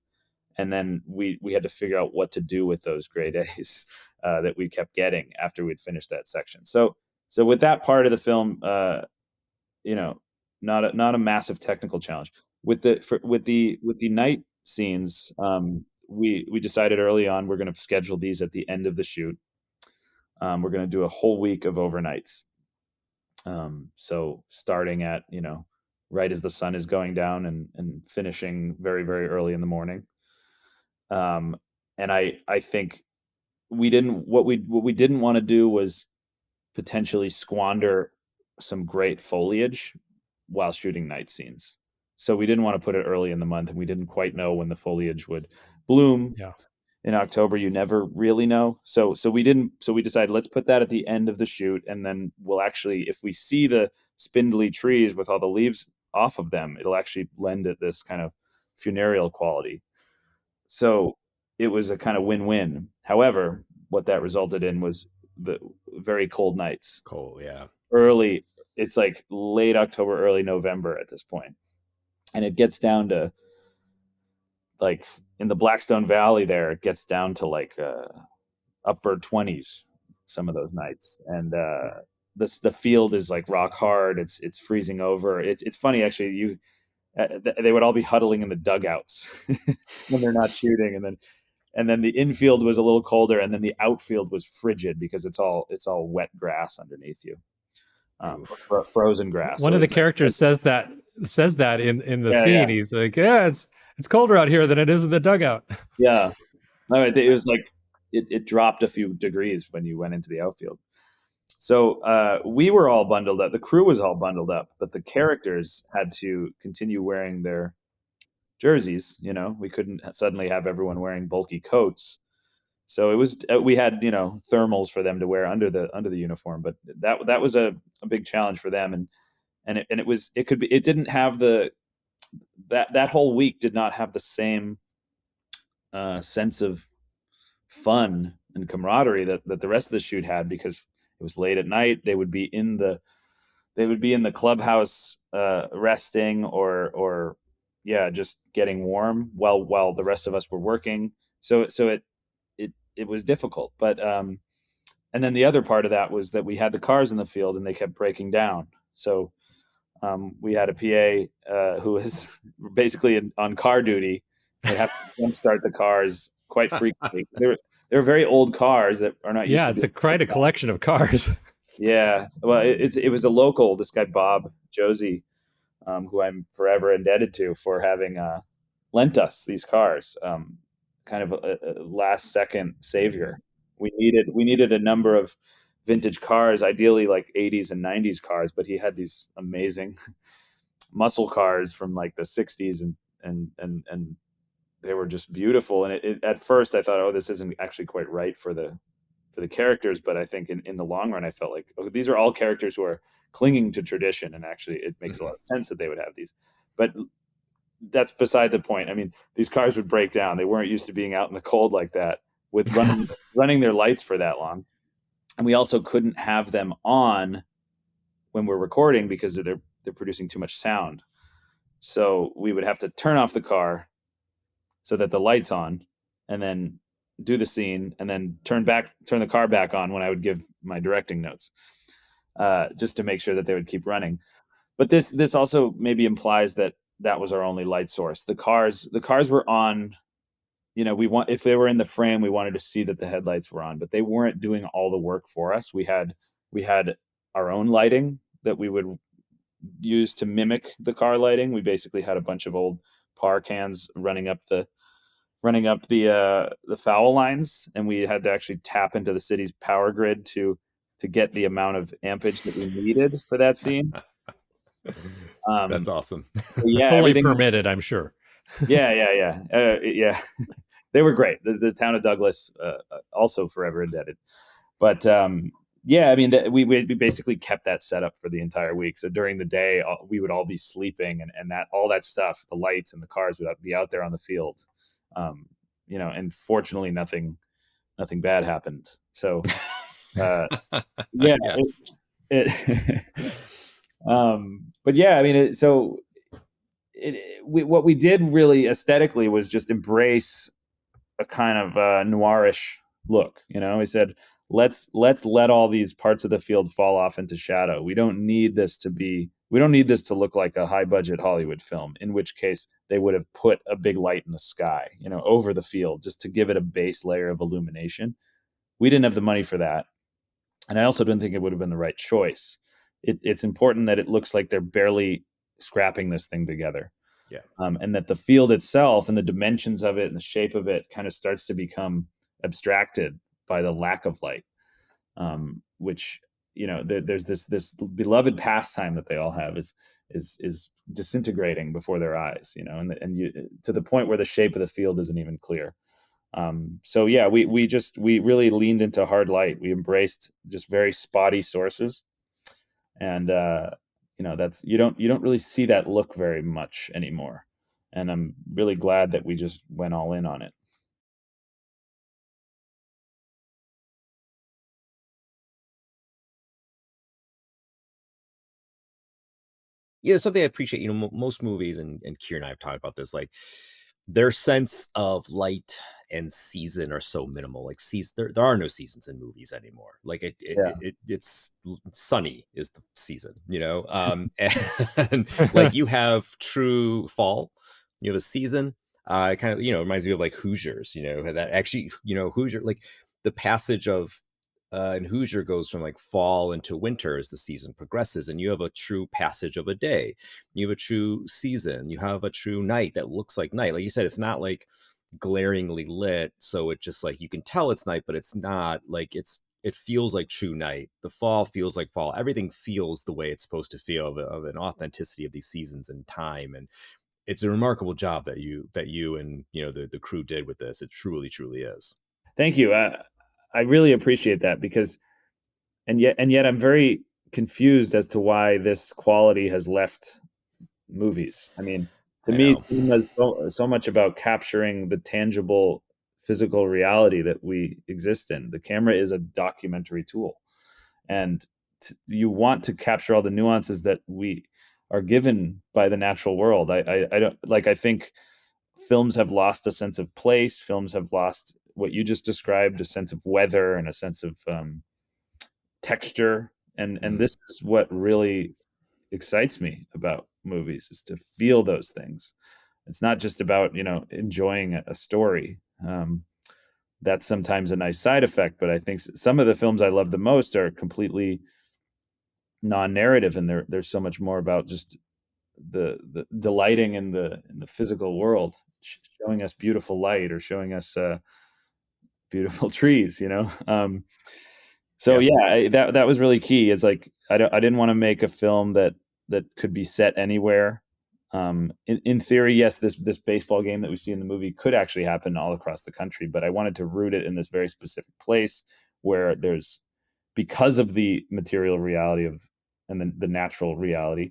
K: And then we had to figure out what to do with those gray days. that we kept getting after we'd finished that section. So with that part of the film, not a massive technical challenge. With the night scenes, we decided early on we're going to schedule these at the end of the shoot. We're going to do a whole week of overnights. So starting at right as the sun is going down and finishing very, very early in the morning. And I think what we didn't want to do was potentially squander some great foliage while shooting night scenes. So we didn't want to put it early in the month, and we didn't quite know when the foliage would bloom.
B: Yeah.
K: In October, you never really know. So we decided, let's put that at the end of the shoot, and then we'll actually, if we see the spindly trees with all the leaves off of them, it'll actually lend it this kind of funereal quality. So it was a kind of win-win. However, what that resulted in was the very cold nights.
P: Cold, yeah.
K: Early, it's like late October, early November at this point. And it gets down to, like, in the Blackstone Valley there, it gets down to like upper 20s some of those nights. And the field is like rock hard. It's freezing over. It's funny, actually. They would all be huddling in the dugouts when they're not shooting, and then the infield was a little colder, and then the outfield was frigid because it's all wet grass underneath you, frozen grass.
B: One of the characters says that in the scene. Yeah. He's like, yeah, it's colder out here than it is in the dugout.
K: Yeah, no, it was like it dropped a few degrees when you went into the outfield. So we were all bundled up. The crew was all bundled up, but the characters had to continue wearing their jerseys. We couldn't suddenly have everyone wearing bulky coats. So it was we had thermals for them to wear under the uniform, but that was a big challenge for them, and it didn't have that whole week did not have the same sense of fun and camaraderie that the rest of the shoot had, because it was late at night. They would be in the clubhouse resting or just getting warm while the rest of us were working. So it was difficult. But and then the other part of that was that we had the cars in the field and they kept breaking down. So we had a PA who was basically on car duty. They'd have to jumpstart the cars quite frequently. They're very old cars that are not used to.
B: It's quite a collection of cars.
K: Yeah. Well, it was a local, this guy, Bob Josie, who I'm forever indebted to for having lent us these cars, kind of a last second savior. We needed a number of vintage cars, ideally like 80s and 90s cars, but he had these amazing muscle cars from like the 60s and they were just beautiful. And at first I thought, this isn't actually quite right for the characters, but I think in the long run I felt like, these are all characters who are clinging to tradition, and actually it makes a lot of sense that they would have these. But that's beside the point. I mean, these cars would break down. They weren't used to being out in the cold like that with running their lights for that long. And we also couldn't have them on when we're recording because they're producing too much sound. So we would have to turn off the car so that the light's on, and then do the scene, and then turn the car back on when I would give my directing notes, just to make sure that they would keep running. But this also maybe implies that was our only light source. The cars were on. If they were in the frame, we wanted to see that the headlights were on, but they weren't doing all the work for us. We had our own lighting that we would use to mimic the car lighting. We basically had a bunch of old par cans running up the foul lines, and we had to actually tap into the city's power grid to get the amount of ampage that we needed for that scene.
P: That's awesome.
B: Fully permitted, I'm sure.
K: Yeah. They were great. The town of Douglas, also forever indebted. But I mean, we basically kept that set up for the entire week. So during the day, we would all be sleeping, and that all that stuff, the lights and the cars would be out there on the field. And fortunately, nothing bad happened. So,
P: Yes.
K: But yeah, I mean, what we did really aesthetically was just embrace a kind of noirish look. He said, let's let all these parts of the field fall off into shadow. We don't need this to look like a high budget Hollywood film, in which case they would have put a big light in the sky, over the field, just to give it a base layer of illumination. We didn't have the money for that. And I also didn't think it would have been the right choice. It's important that it looks like they're barely scrapping this thing together.
P: Yeah.
K: And that the field itself and the dimensions of it and the shape of it kind of starts to become abstracted by the lack of light, which, there's this beloved pastime that they all have is disintegrating before their eyes, and you, to the point where the shape of the field isn't even clear. So yeah, we really leaned into hard light. We embraced just very spotty sources, and that's you don't really see that look very much anymore. And I'm really glad that we just went all in on it.
P: Yeah, something I appreciate. Most movies, and Keir and I have talked about this, like their sense of light and season are so minimal. Like there are no seasons in movies anymore. Like it's sunny is the season, and like you have true fall, the season. It kind of reminds me of like Hoosiers, that actually Hoosier, like the passage of and Hoosier goes from like fall into winter as the season progresses, and you have a true passage of a day. You have a true season. You have a true night that looks like night. Like you said, it's not like glaringly lit, so it just like you can tell it's night, but it's not like it feels like true night. The fall feels like fall. Everything feels the way it's supposed to feel of an authenticity of these seasons and time. And it's a remarkable job that you and the crew did with this. It truly is.
K: Thank you. I really appreciate that, because and yet I'm very confused as to why this quality has left movies. I mean, to me, cinema is so much about capturing the tangible physical reality that we exist in. The camera is a documentary tool, and you want to capture all the nuances that we are given by the natural world. I don't like. I think films have lost a sense of place. Films have lost what you just described, a sense of weather and a sense of texture. And this is what really excites me about movies, is to feel those things. It's not just about, enjoying a story. That's sometimes a nice side effect, but I think some of the films I love the most are completely non-narrative, and there's so much more about just the delighting in the physical world, showing us beautiful light or showing us beautiful trees, so yeah, that was really key. It's like I didn't want to make a film that could be set anywhere. In theory, yes, this baseball game that we see in the movie could actually happen all across the country, but I wanted to root it in this very specific place where there's, because of the material reality and the natural reality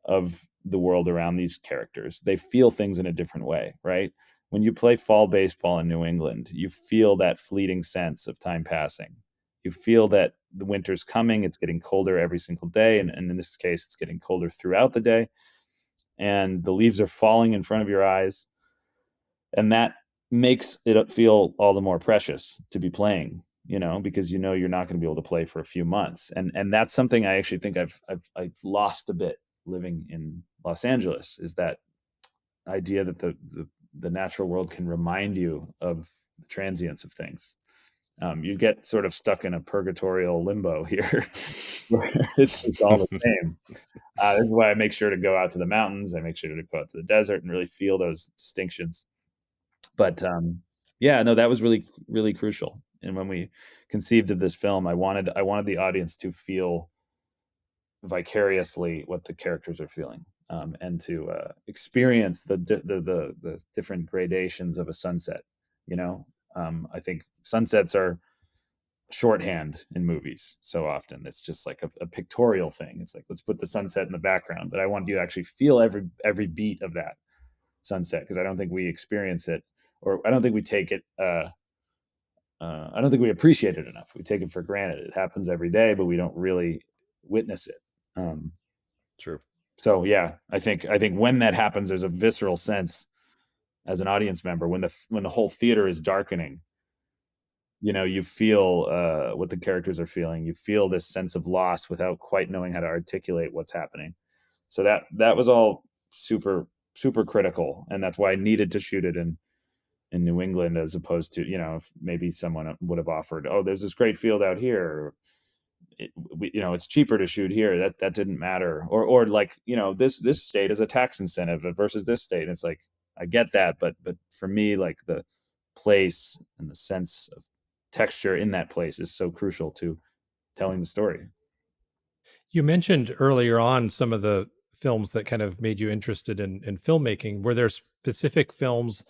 K: of the world around these characters, they feel things in a different way, right? When you play fall baseball in New England, you feel that fleeting sense of time passing. You feel that the winter's coming, it's getting colder every single day, and in this case, it's getting colder throughout the day, and the leaves are falling in front of your eyes, and that makes it feel all the more precious to be playing, because you're not going to be able to play for a few months, and that's something I actually think I've lost a bit living in Los Angeles, is that idea that the natural world can remind you of the transience of things. You get sort of stuck in a purgatorial limbo here where it's all the same. This is why I make sure to go out to the mountains. I make sure to go out to the desert and really feel those distinctions. But yeah, no, that was really, really crucial. And when we conceived of this film, I wanted the audience to feel vicariously what the characters are feeling, and to experience the different gradations of a sunset. I think sunsets are shorthand in movies so often. It's just like a pictorial thing. It's like, let's put the sunset in the background, but I want you to actually feel every beat of that sunset, because I don't think we experience it, or I don't think we take it. I don't think we appreciate it enough. We take it for granted. It happens every day, but we don't really witness it.
P: True.
K: So yeah, I think when that happens, there's a visceral sense as an audience member when the whole theater is darkening. you feel what the characters are feeling. You feel this sense of loss without quite knowing how to articulate what's happening. So that was all super super critical, and that's why I needed to shoot it in New England, as opposed to, if maybe someone would have offered, oh, there's this great field out here, it's cheaper to shoot here. That didn't matter. Or like, this state is a tax incentive versus this state. And it's like, I get that, but for me, like, the place and the sense of texture in that place is so crucial to telling the story.
B: You mentioned earlier on some of the films that kind of made you interested in filmmaking. Were there specific films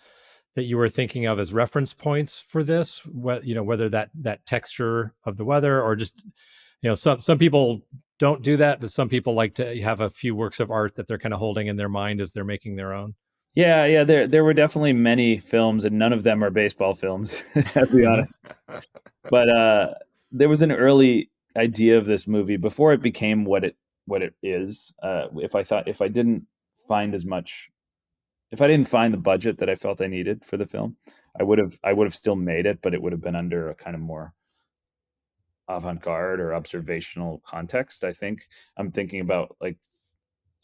B: that you were thinking of as reference points for this? Whether that texture of the weather, or just, some people don't do that, but some people like to have a few works of art that they're kind of holding in their mind as they're making their own.
K: Yeah. There were definitely many films, and none of them are baseball films, to be honest. But there was an early idea of this movie before it became what it is. If I didn't find the budget that I felt I needed for the film, I would have still made it, but it would have been under a kind of more avant-garde or observational context. I think I'm thinking about, like,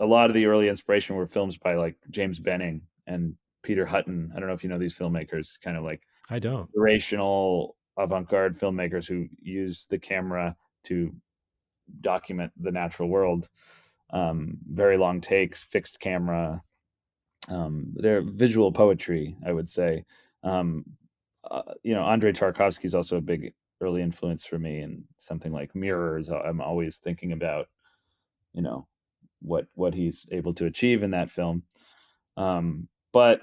K: a lot of the early inspiration were films by, like, James Benning and Peter Hutton. I don't know if you know these filmmakers, kind of like
B: I don't.
K: inspirational avant-garde filmmakers who use the camera to document the natural world. Very long takes, fixed camera. They're visual poetry, I would say. Andrei Tarkovsky is also a big early influence for me, and something like Mirrors. I'm always thinking about, what he's able to achieve in that film. But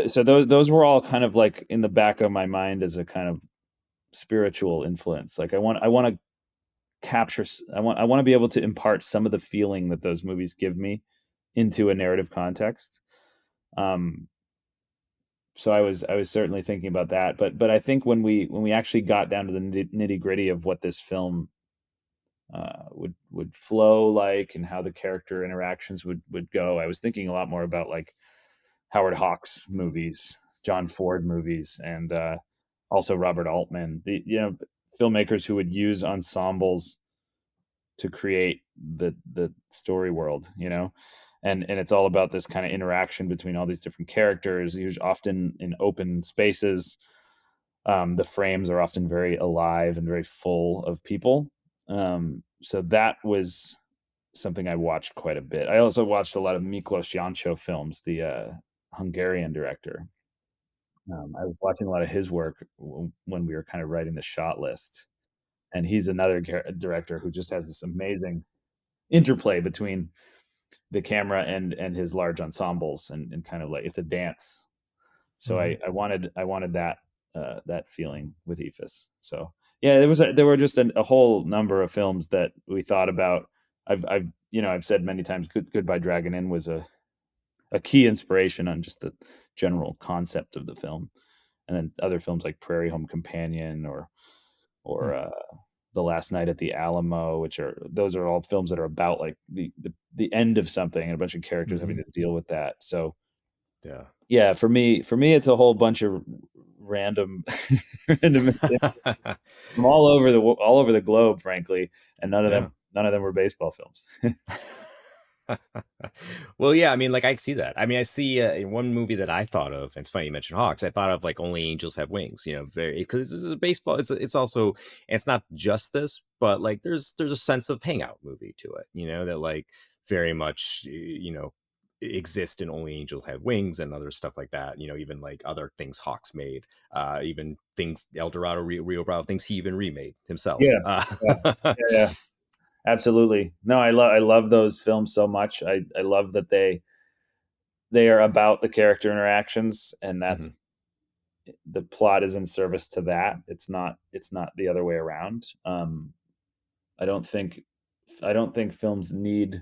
K: so those were all kind of like in the back of my mind as a kind of spiritual influence. Like, I want to capture, I want to be able to impart some of the feeling that those movies give me into a narrative context. So I was certainly thinking about that, but I think when we actually got down to the nitty gritty of what this film would flow like, and how the character interactions would go, I was thinking a lot more about, like, Howard Hawks movies, John Ford movies, and also Robert Altman, the filmmakers who would use ensembles to create the story world, and it's all about this kind of interaction between all these different characters, usually often in open spaces. The frames are often very alive and very full of people. So that was something I watched quite a bit. I also watched a lot of Miklos Jancho films, the Hungarian director. I was watching a lot of his work when we were kind of writing the shot list, and he's another director who just has this amazing interplay between the camera and his large ensembles, and kind of like it's a dance. So I wanted that feeling with Eephus. So yeah, there were just a whole number of films that we thought about. I've said many times, Goodbye Dragon Inn was a key inspiration on just the general concept of the film, and then other films like Prairie Home Companion or The Last Night at the Alamo, those are all films that are about, like, the end of something and a bunch of characters having to deal with that. So yeah, for me it's a whole bunch of random from all over the globe, frankly, and none of them were baseball films.
P: Well, yeah, I mean, like, I see that. I mean, I see in one movie that I thought of, and it's funny you mentioned Hawks, I thought of, like, Only Angels Have Wings, because this is a baseball. It's also, and it's not just this, but, like, there's a sense of hangout movie to it, that, like, very much, exist in Only Angels Have Wings and other stuff like that. Even, like, other things Hawks made, even things El Dorado, Rio Bravo, things he even remade himself.
K: Yeah. Absolutely. No, I love those films so much. I love that they are about the character interactions, and that's the plot is in service to that. It's not the other way around. I don't think films need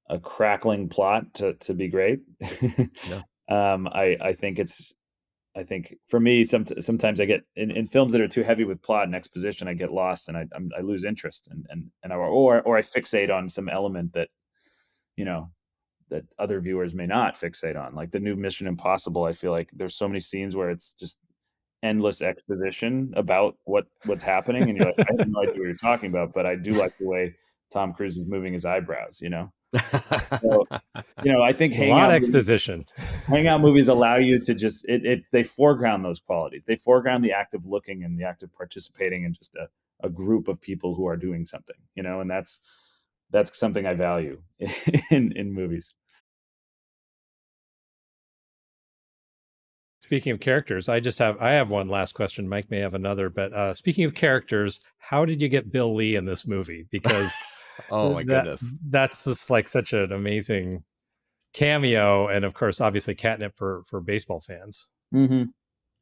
K: a crackling plot to be great.
P: No.
K: I think for me, sometimes I get in films that are too heavy with plot and exposition, I get lost, and I lose interest, or I fixate on some element that that other viewers may not fixate on. Like the new Mission Impossible, I feel like there's so many scenes where it's just endless exposition about what's happening, and you're like, I have no idea what you're talking about, but I do like the way Tom Cruise is moving his eyebrows, you know. So, you know, I think
B: a lot of exposition.
K: Hangout movies allow you to just they foreground those qualities. They foreground the act of looking and the act of participating in just a group of people who are doing something, you know, and that's something I value in movies.
B: Speaking of characters, I have one last question. Mike may have another, but speaking of characters, how did you get Bill Lee in this movie? Because
P: oh my goodness,
B: that's just like such an amazing cameo, and of course, obviously catnip for baseball fans.
K: Mm-hmm.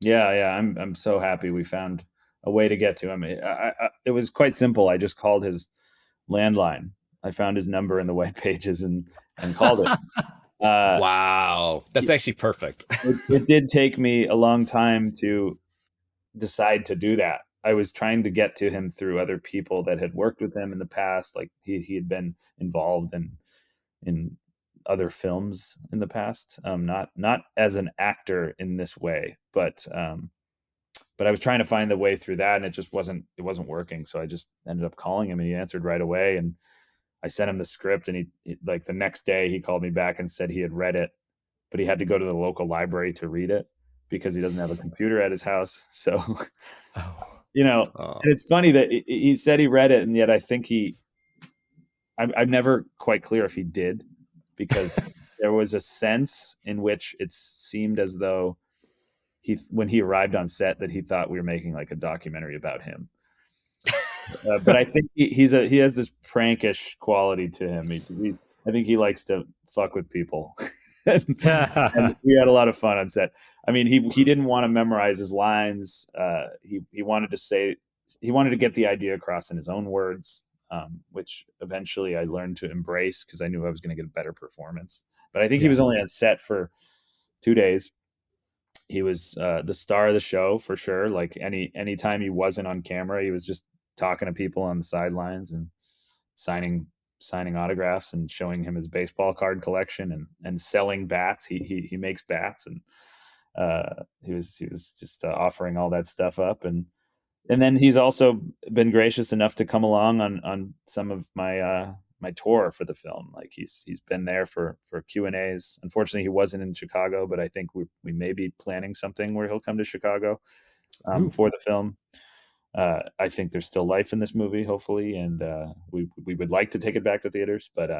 K: Yeah, I'm so happy we found a way to get to him. It was quite simple. I just called his landline. I found his number in the white pages and called it.
P: Wow, that's actually perfect.
K: It did take me a long time to decide to do that. I was trying to get to him through other people that had worked with him in the past. Like he had been involved in other films in the past, not as an actor in this way, but I was trying to find the way through that, and it wasn't working. So I just ended up calling him, and he answered right away. And I sent him the script, and he like the next day he called me back and said he had read it, but he had to go to the local library to read it because he doesn't have a computer at his house. So, you know, and it's funny that he said he read it, and yet I think I'm never quite clear if he did, because there was a sense in which it seemed as though when he arrived on set that he thought we were making like a documentary about him. But I think he has this prankish quality to him. I think he likes to fuck with people. and we had a lot of fun on set. I mean, he didn't want to memorize his lines. He wanted to get the idea across in his own words, which eventually I learned to embrace because I knew I was going to get a better performance. But I think he was only on set for 2 days. He was the star of the show for sure. Like any time he wasn't on camera, he was just talking to people on the sidelines and signing autographs and showing him his baseball card collection and selling bats. He makes bats, and he was just offering all that stuff up, and then he's also been gracious enough to come along on some of my my tour for the film. Like he's been there for Q&As. Unfortunately, he wasn't in Chicago, but I think we may be planning something where he'll come to Chicago for the film. I think there's still life in this movie, hopefully, and we would like to take it back to theaters. But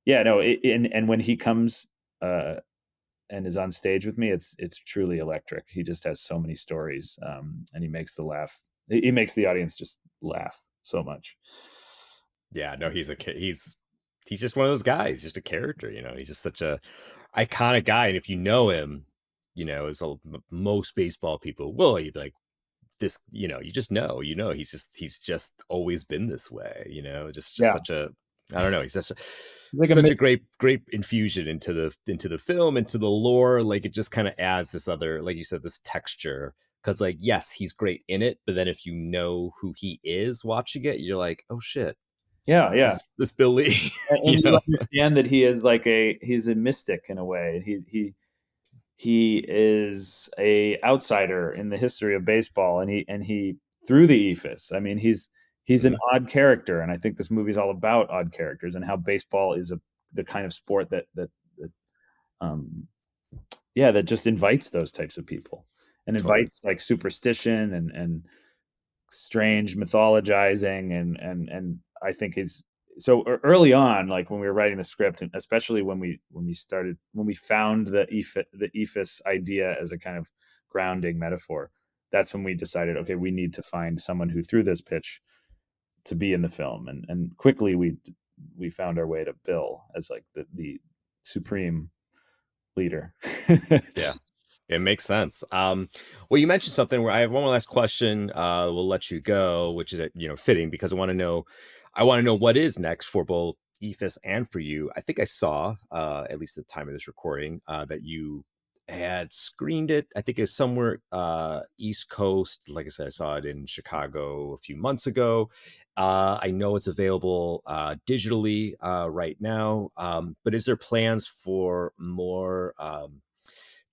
K: and when he comes and is on stage with me, it's truly electric. He just has so many stories, and he makes the audience just laugh so much.
P: Yeah, no, he's just one of those guys, just a character, you know. He's just such a iconic guy, and if you know him, you know, as most baseball people will, you'd be like, this, you know, you just know, he's just always been this way, you know, just such a, I don't know, he's such a great infusion into the film, into the lore. Like it just kind of adds this other, like you said, this texture. Because like, yes, he's great in it, but then if you know who he is watching it, you're like, oh shit.
K: Yeah.
P: This Bill Lee.
K: And you understand that he is he's a mystic in a way. He is a outsider in the history of baseball, and he through the Eephus. I mean, he's an odd character, and I think this movie is all about odd characters and how baseball is the kind of sport that just invites those types of people and invites like superstition and strange mythologizing and I think so early on, like when we were writing the script, and especially when we found the Eephus idea as a kind of grounding metaphor, that's when we decided, okay, we need to find someone who threw this pitch to be in the film, and quickly we found our way to Bill as like the supreme leader.
P: Yeah. It makes sense. Well, you mentioned something where I have one more last question. We'll let you go, which is, you know, fitting because I want to know what is next for both Eephus and for you. I think I saw, at least at the time of this recording, that you had screened it. I think it's somewhere East Coast. Like I said, I saw it in Chicago a few months ago. I know it's available digitally right now. But is there plans for more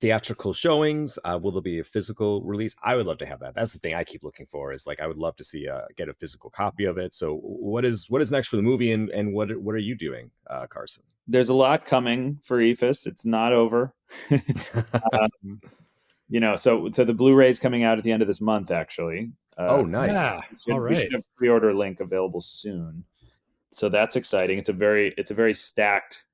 P: theatrical showings? Will there be a physical release? I would love to have that. That's the thing I keep looking for, is like, I would love to see get a physical copy of it. So what is next for the movie, and what are you doing, Carson?
K: There's a lot coming for Eephus. It's not over. So the Blu-ray is coming out at the end of this month, actually.
P: Oh, nice.
B: Yeah.
K: We should have pre-order link available soon. So that's exciting. It's a very stacked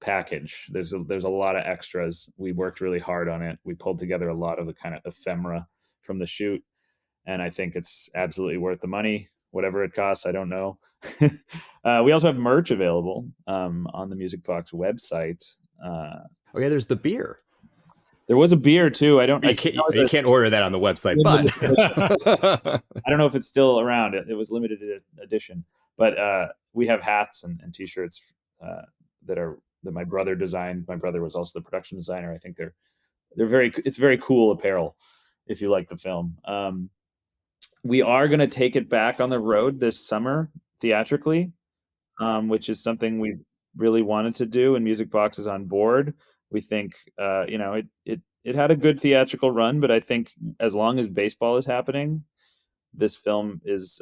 K: package. There's a lot of extras. We worked really hard on it. We pulled together a lot of the kind of ephemera from the shoot, and I think it's absolutely worth the money, whatever it costs. I don't know. We also have merch available on the Music Box website.
P: Oh yeah, there's the beer.
K: There was a beer too.
P: You can't order that on the website, but
K: I don't know if it's still around. It was limited edition, but we have hats and T-shirts that my brother designed. My brother was also the production designer. I think it's very cool apparel if you like the film. We are going to take it back on the road this summer theatrically, which is something we've really wanted to do, and Music Box is on board. We think, it had a good theatrical run, but I think as long as baseball is happening, this film is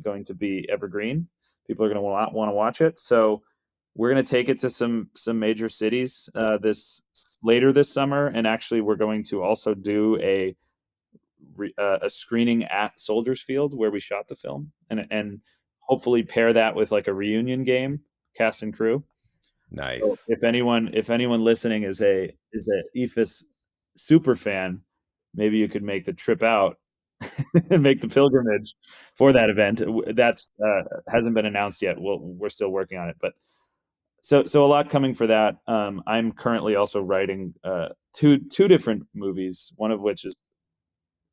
K: going to be evergreen. People are going to want to watch it. So we're going to take it to some major cities later this summer, and actually we're going to also do a screening at Soldiers Field where we shot the film, and hopefully pair that with like a reunion game, cast and crew.
P: Nice.
K: So if anyone listening is a Eephus super fan, maybe you could make the trip out and make the pilgrimage for that event. That's hasn't been announced yet. We're still working on it, but so a lot coming for that. I'm currently also writing two different movies, one of which is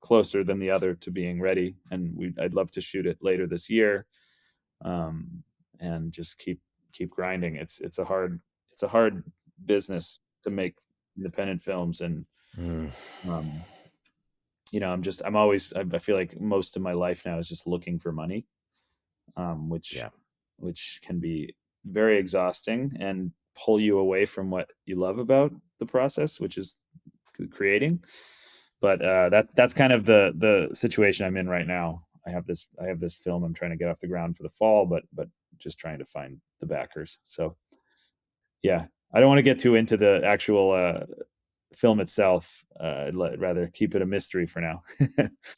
K: closer than the other to being ready, and I'd love to shoot it later this year, and just keep grinding. It's a hard business to make independent films, and I feel like most of my life now is just looking for money, which can be very exhausting and pull you away from what you love about the process, which is creating. But that's kind of the situation I'm in right now. I have this film I'm trying to get off the ground for the fall, but just trying to find the backers. So yeah, I don't want to get too into the actual film itself. I'd rather keep it a mystery for now.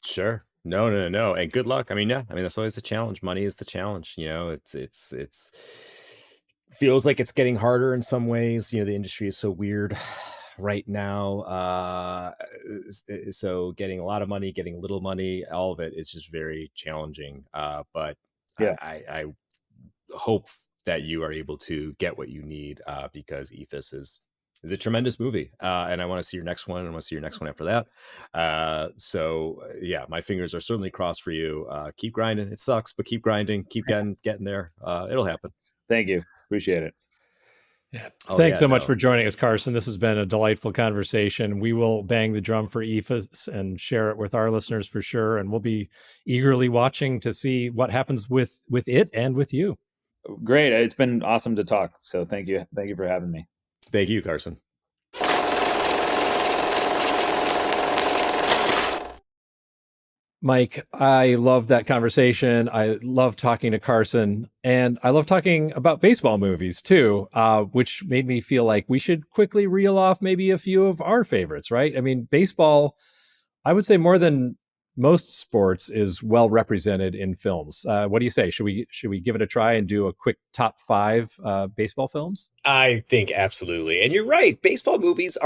P: Sure. No. And good luck. That's always the challenge. Money is the challenge. It's feels like it's getting harder in some ways. The industry is so weird right now. So getting a lot of money, getting a little money, all of it is just very challenging. But yeah, I hope that you are able to get what you need, because Eephus is a tremendous movie, and I want to see your next one, and I want to see your next one after that. So yeah, my fingers are certainly crossed for you. Keep grinding. It sucks, but keep grinding. Keep getting there. It'll happen.
K: Thank you. Appreciate it.
B: Yeah. Thanks so much for joining us, Carson. This has been a delightful conversation. We will bang the drum for Eephus and share it with our listeners for sure, and we'll be eagerly watching to see what happens with it and with you.
K: Great. It's been awesome to talk. So thank you for having me.
P: Thank you, Carson.
B: Mike, I love that conversation. I love talking to Carson, and I love talking about baseball movies too, which made me feel like we should quickly reel off maybe a few of our favorites, right? Baseball, I would say more than most sports, is well represented in films. What do you say? Should we give it a try and do a quick top 5 baseball films?
A: I think absolutely. And you're right. Baseball movies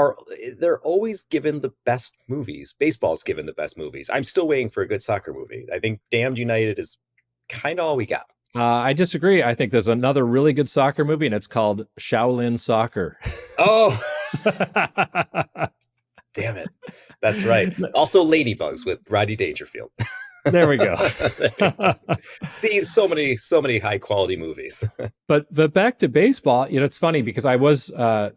A: they're always given the best movies. Baseball's given the best movies. I'm still waiting for a good soccer movie. I think Damned United is kind of all we got.
B: I disagree. I think there's another really good soccer movie, and it's called Shaolin Soccer.
A: Oh, damn it. That's right. Also Ladybugs with Rodney Dangerfield.
B: There we go.
A: See, so many high quality movies.
B: But back to baseball, it's funny because I was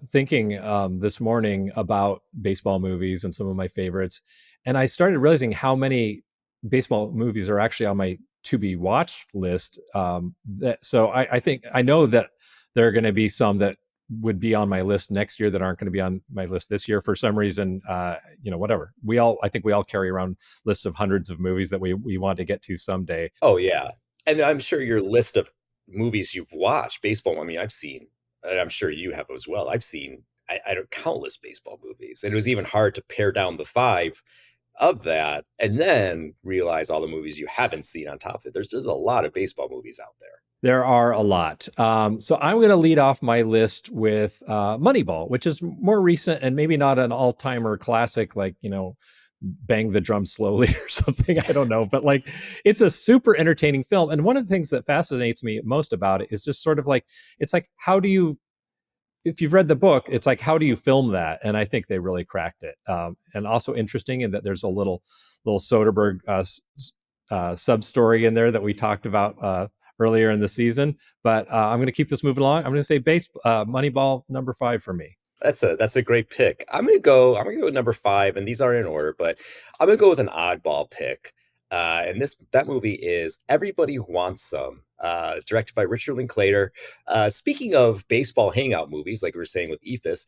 B: thinking this morning about baseball movies and some of my favorites, and I started realizing how many baseball movies are actually on my to be watched list. So I think I know that there are going to be some that would be on my list next year that aren't going to be on my list this year for some reason. Whatever. I think we all carry around lists of hundreds of movies that we want to get to someday.
A: Oh yeah, and I'm sure your list of movies you've watched, baseball. I mean, I've seen, and I'm sure you have as well. I've seen I don't countless baseball movies, and it was even hard to pare down the 5 of that, and then realize all the movies you haven't seen on top of it. There's a lot of baseball movies out there.
B: There are a lot. So I'm going to lead off my list with Moneyball, which is more recent and maybe not an all-timer classic like, Bang the Drum Slowly or something. I don't know. But like, it's a super entertaining film. And one of the things that fascinates me most about it is just sort of like, it's like, if you've read the book, it's like, how do you film that? And I think they really cracked it. And also interesting in that there's a little Soderbergh sub story in there that we talked about earlier in the season. But I'm going to keep this moving along. I'm going to say Moneyball number 5 for me.
A: That's a great pick. I'm gonna go with number 5, and these aren't in order, but I'm gonna go with an oddball pick. And that movie is Everybody Wants Some, directed by Richard Linklater. Speaking of baseball hangout movies, like we were saying with Eephus,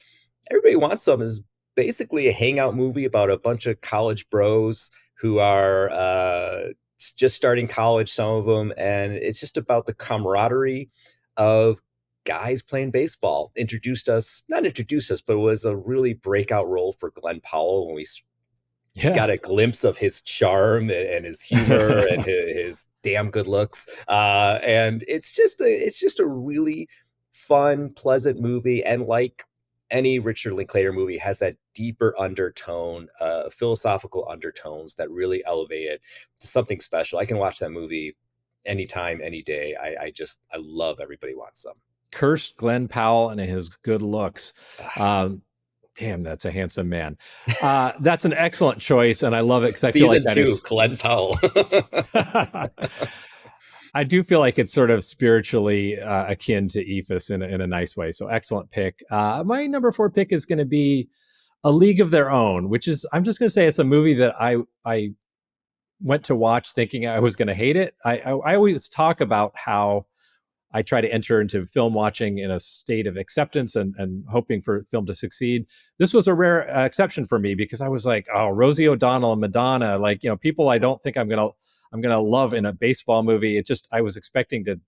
A: Everybody Wants Some is basically a hangout movie about a bunch of college bros who are just starting college, some of them, and it's just about the camaraderie of guys playing baseball. Not introduced us, but was a really breakout role for Glenn Powell when we got a glimpse of his charm and his humor and his damn good looks. And it's just a really fun, pleasant movie. And like any Richard Linklater movie, has that deeper undertone, philosophical undertones that really elevate it to something special. I can watch that movie anytime, any day. I love Everybody Wants Some.
B: Cursed Glenn Powell and his good looks. Damn, that's a handsome man. That's an excellent choice, and I love it because I feel like that is
A: Glenn Powell.
B: I do feel like it's sort of spiritually akin to Eephus in a nice way. So excellent pick. My number 4 pick is going to be A League of Their Own, which is, I'm just going to say, it's a movie that I went to watch thinking I was going to hate it. I always talk about how I try to enter into film watching in a state of acceptance and hoping for film to succeed. This was a rare exception for me because I was like, oh, Rosie O'Donnell and Madonna, like, people I don't think I'm gonna love in a baseball movie. I was expecting to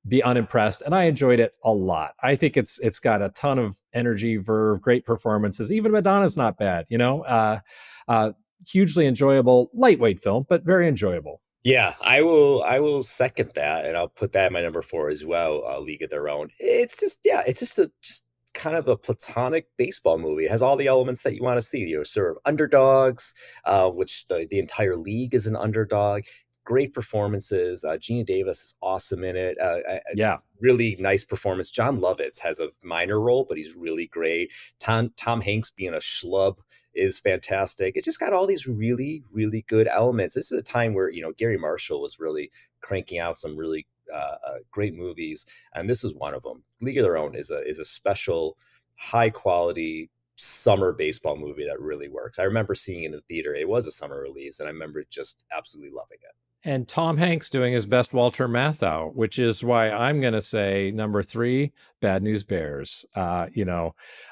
B: be unimpressed, and I enjoyed it a lot. I think it's got a ton of energy, verve, great performances. Even Madonna's not bad, hugely enjoyable, lightweight film, but very enjoyable.
A: Yeah, I will second that, and I'll put that in my number 4 as well. League of Their Own. It's just kind of a platonic baseball movie. It has all the elements that you want to see. Sort of underdogs, which the entire league is an underdog. Great performances. Gina Davis is awesome in it. Really nice performance. John Lovitz has a minor role, but he's really great. Tom Hanks being a schlub is fantastic. It's just got all these really, really good elements. This is a time where, Gary Marshall was really cranking out some really great movies, and this is one of them. League of Their Own is a special, high quality summer baseball movie that really works. I remember seeing it in the theater. It was a summer release, and I remember just absolutely loving it.
B: And Tom Hanks doing his best Walter Matthau, which is why I'm going to say number 3, Bad News Bears. A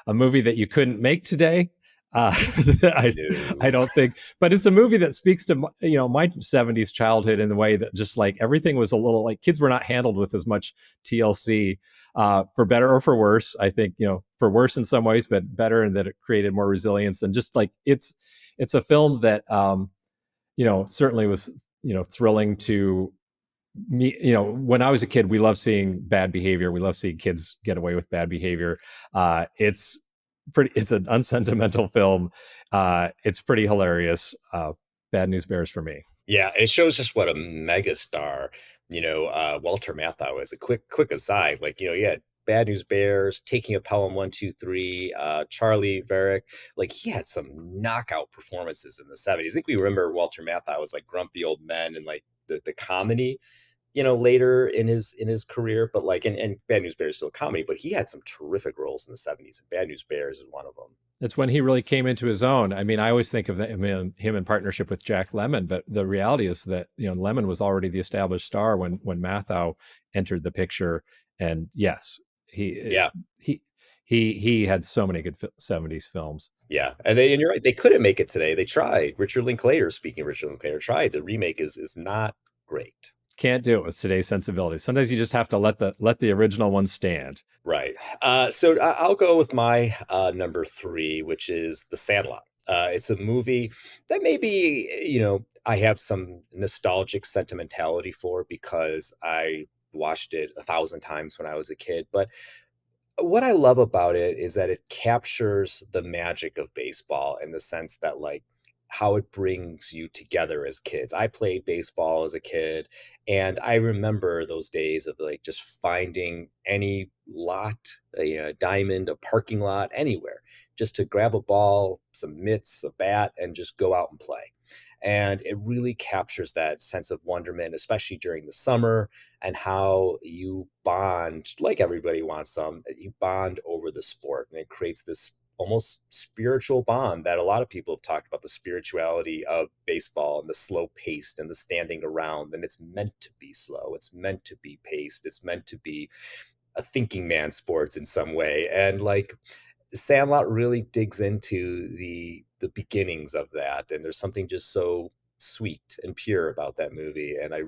B: movie that you couldn't make today. I don't think, but it's a movie that speaks to my 70s childhood in the way that just like everything was a little like kids were not handled with as much TLC, for better or for worse. I think for worse in some ways, but better in that it created more resilience. And just like it's a film that certainly was thrilling to me. When I was a kid, we loved seeing bad behavior. We loved seeing kids get away with bad behavior. It's an unsentimental film. It's pretty hilarious. Bad News Bears for me.
A: Yeah, it shows just what a megastar, Walter Matthau is. A quick aside, like, you had Bad News Bears, Taking a Pelham 1, 2, 3, Charlie Varick. Like, he had some knockout performances in the 70s. I think we remember Walter Matthau as like Grumpy Old Men and like the comedy, later in his career, but like, and Bad News Bears is still a comedy, but he had some terrific roles in the 70s, and Bad News Bears is one of them.
B: It's when he really came into his own. I mean, I always think of him in partnership with Jack Lemmon, but the reality is that, Lemmon was already the established star when Matthau entered the picture. And yes, He he had so many good 70s films.
A: Yeah, and you're right. They couldn't make it today. They tried. Richard Linklater, speaking of Richard Linklater, tried. The remake is not great.
B: Can't do it with today's sensibilities. Sometimes you just have to let the original one stand.
A: Right. So I'll go with my number 3, which is The Sandlot. It's a movie that maybe, I have some nostalgic sentimentality for because I watched it 1,000 times when I was a kid. But what I love about it is that it captures the magic of baseball in the sense that, like, how it brings you together as kids. I played baseball as a kid, and I remember those days of like just finding any lot, a diamond, a parking lot, anywhere, just to grab a ball, some mitts, a bat, and just go out and play. And it really captures that sense of wonderment, especially during the summer, and how you bond, like everybody wants some, you bond over the sport. And it creates this almost spiritual bond that a lot of people have talked about, the spirituality of baseball and the slow paced and the standing around. And it's meant to be slow. It's meant to be paced. It's meant to be a thinking man sports in some way. And like Sandlot really digs into the beginnings of that. And there's something just so sweet and pure about that movie. And I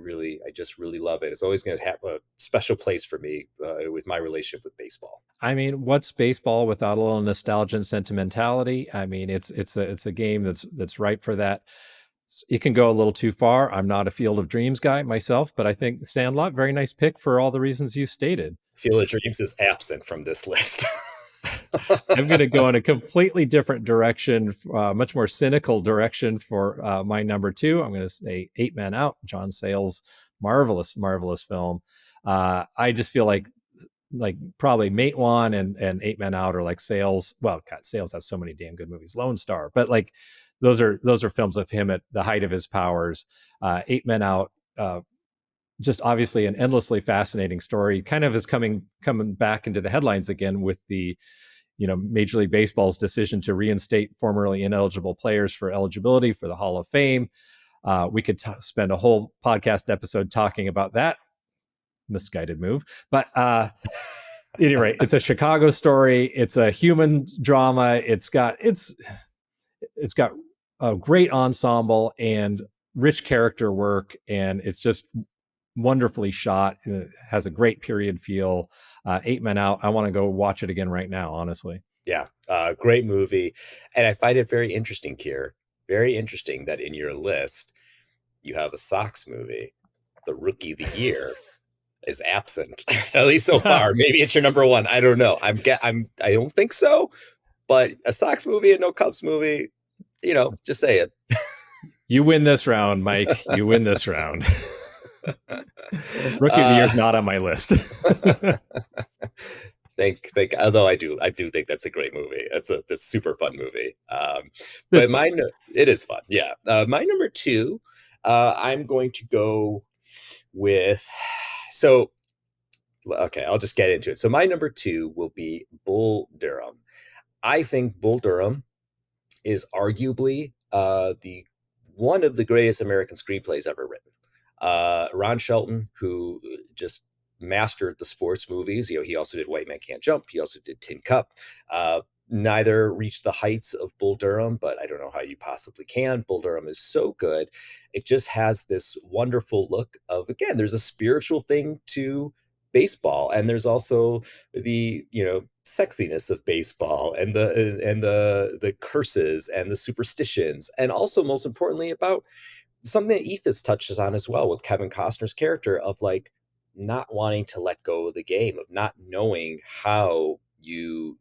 A: just really love it. It's always going to have a special place for me with my relationship with baseball.
B: I mean, what's baseball without a little nostalgia and sentimentality? I mean, it's a game that's ripe for that. It can go a little too far. I'm not a Field of Dreams guy myself, but I think Sandlot, very nice pick for all the reasons you stated.
A: Field of Dreams is absent from this list.
B: I'm going to go in a completely different direction, much more cynical direction for my number 2. I'm going to say 8 Men Out, John Sayles' marvelous film. I just feel like probably Mate One and 8 Men Out are like Sayles. Well, God, Sayles has so many damn good movies. Lone Star, but like those are films of him at the height of his powers. 8 Men Out, just obviously an endlessly fascinating story. Kind of is coming back into the headlines again with the Major League Baseball's decision to reinstate formerly ineligible players for eligibility for the Hall of Fame. We could spend a whole podcast episode talking about that misguided move, but anyway, it's a Chicago story. It's a human drama. It's got a great ensemble and rich character work, and it's just wonderfully shot. It has a great period feel. 8 Men Out. I want to go watch it again right now, honestly.
A: Yeah, great movie. And I find it very interesting, Keir, very interesting that in your list, you have a Sox movie, the Rookie of the Year, is absent, at least so far. Maybe it's your number 1. I don't know. I don't think so, but a Sox movie and no Cubs movie, just say it.
B: You win this round, Mike. You win this round. Rookie of the Year is not on my list.
A: Although I do think that's a great movie. It's a super fun movie. But it is fun. Yeah. My number 2, I'm going to go with. So, okay, I'll just get into it. So my number 2 will be Bull Durham. I think Bull Durham is arguably the one of the greatest American screenplays ever written. Ron Shelton, who just mastered the sports movies. He also did White Man Can't Jump. He also did Tin Cup. Neither reached the heights of Bull Durham, but I don't know how you possibly can. Bull Durham is so good. It just has this wonderful look of, again, there's a spiritual thing to baseball, and there's also the sexiness of baseball and the curses and the superstitions, and also most importantly about something that Eephus touches on as well with Kevin Costner's character of like not wanting to let go of the game, of not knowing how you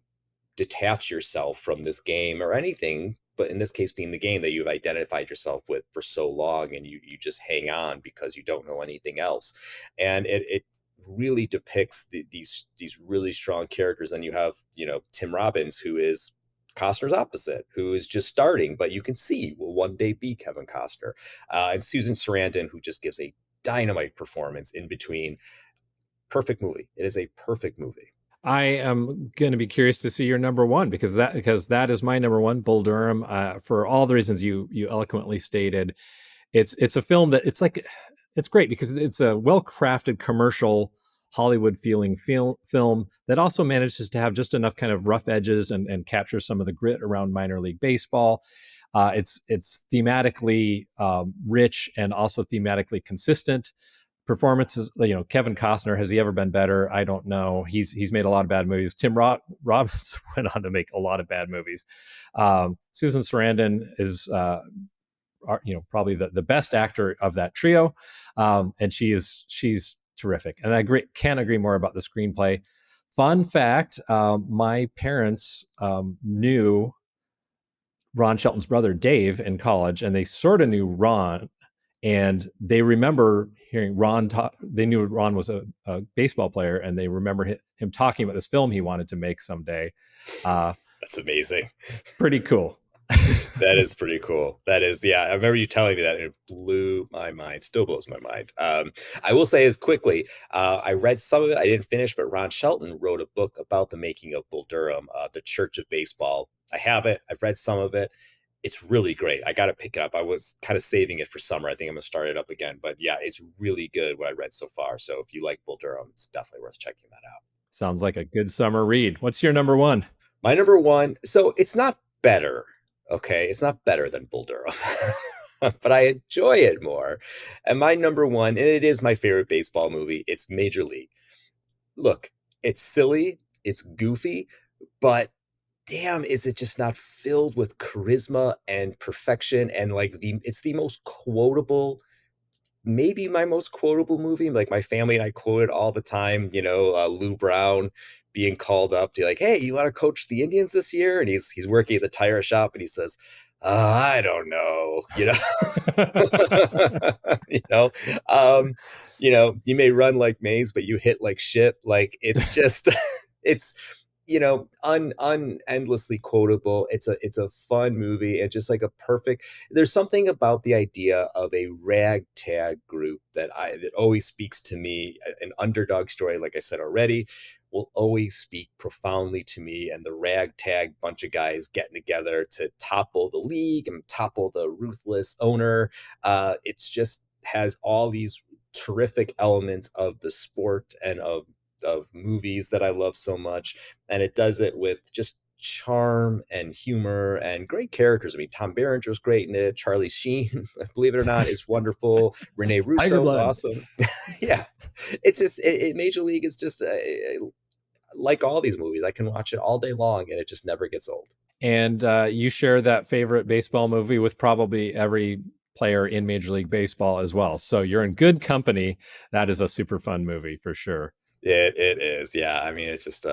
A: detach yourself from this game or anything, but in this case being the game that you've identified yourself with for so long, and you just hang on because you don't know anything else. And it really depicts these really strong characters. And you have Tim Robbins, who is Costner's opposite, who is just starting, but you can see will one day be Kevin Costner, and Susan Sarandon, who just gives a dynamite performance in between. Perfect movie. It is a perfect movie.
B: I am going to be curious to see your number 1 because that is my number 1, Bull Durham, for all the reasons you eloquently stated. It's a film that it's great because it's a well-crafted commercial Hollywood feeling film that also manages to have just enough kind of rough edges and capture some of the grit around minor league baseball. It's thematically rich and also thematically consistent. Performances, Kevin Costner, has he ever been better? I don't know. He's made a lot of bad movies. Tim Robbins went on to make a lot of bad movies. Susan Sarandon is probably the best actor of that trio, and she's terrific. And I can't agree more about the screenplay. Fun fact: my parents knew Ron Shelton's brother Dave in college, and they sort of knew Ron, and they remember hearing Ron talk. They knew Ron was a baseball player, and they remember him talking about this film he wanted to make someday.
A: That's amazing.
B: Pretty cool.
A: That is pretty cool. That is, yeah. I remember you telling me that, and it blew my mind. Still blows my mind. I will say as quickly, I read some of it. I didn't finish, but Ron Shelton wrote a book about the making of Bull Durham, The Church of Baseball. I have it. I've read some of it. It's really great. I got to pick it up. I was kind of saving it for summer. I think I'm going to start it up again. But yeah, it's really good what I read so far. So if you like Bull Durham, it's definitely worth checking that out.
B: Sounds like a good summer read. What's your number one?
A: My number one. So it's not better. Okay, it's not better than Bull Durham, but I enjoy it more. And my number one, and it is my favorite baseball movie, it's Major League. Look, it's silly, it's goofy, but damn, is it just not filled with charisma and perfection? And like it's the most quotable, maybe my most quotable movie. Like my family and I quote it all the time. Lou Brown being called up to like, hey, you want to coach the Indians this year? And he's working at the tire shop, and he says, I don't know, you may run like Mays, but you hit like shit. Like it's just, it's, endlessly quotable. It's a fun movie, and just like there's something about the idea of a ragtag group that always speaks to me. An underdog story, like I said already, will always speak profoundly to me, and the ragtag bunch of guys getting together to topple the league and topple the ruthless owner. It's just has all these terrific elements of the sport and of movies that I love so much, and it does it with just charm and humor and great characters. I mean, Tom Berenger's great in it. Charlie Sheen, believe it or not, is wonderful. Renee Russo's awesome. Yeah, it's just Major League is just like all these movies. I can watch it all day long, and it just never gets old.
B: And you share that favorite baseball movie with probably every player in Major League Baseball as well. So you're in good company. That is a super fun movie for sure.
A: It is. Yeah. I mean, it's just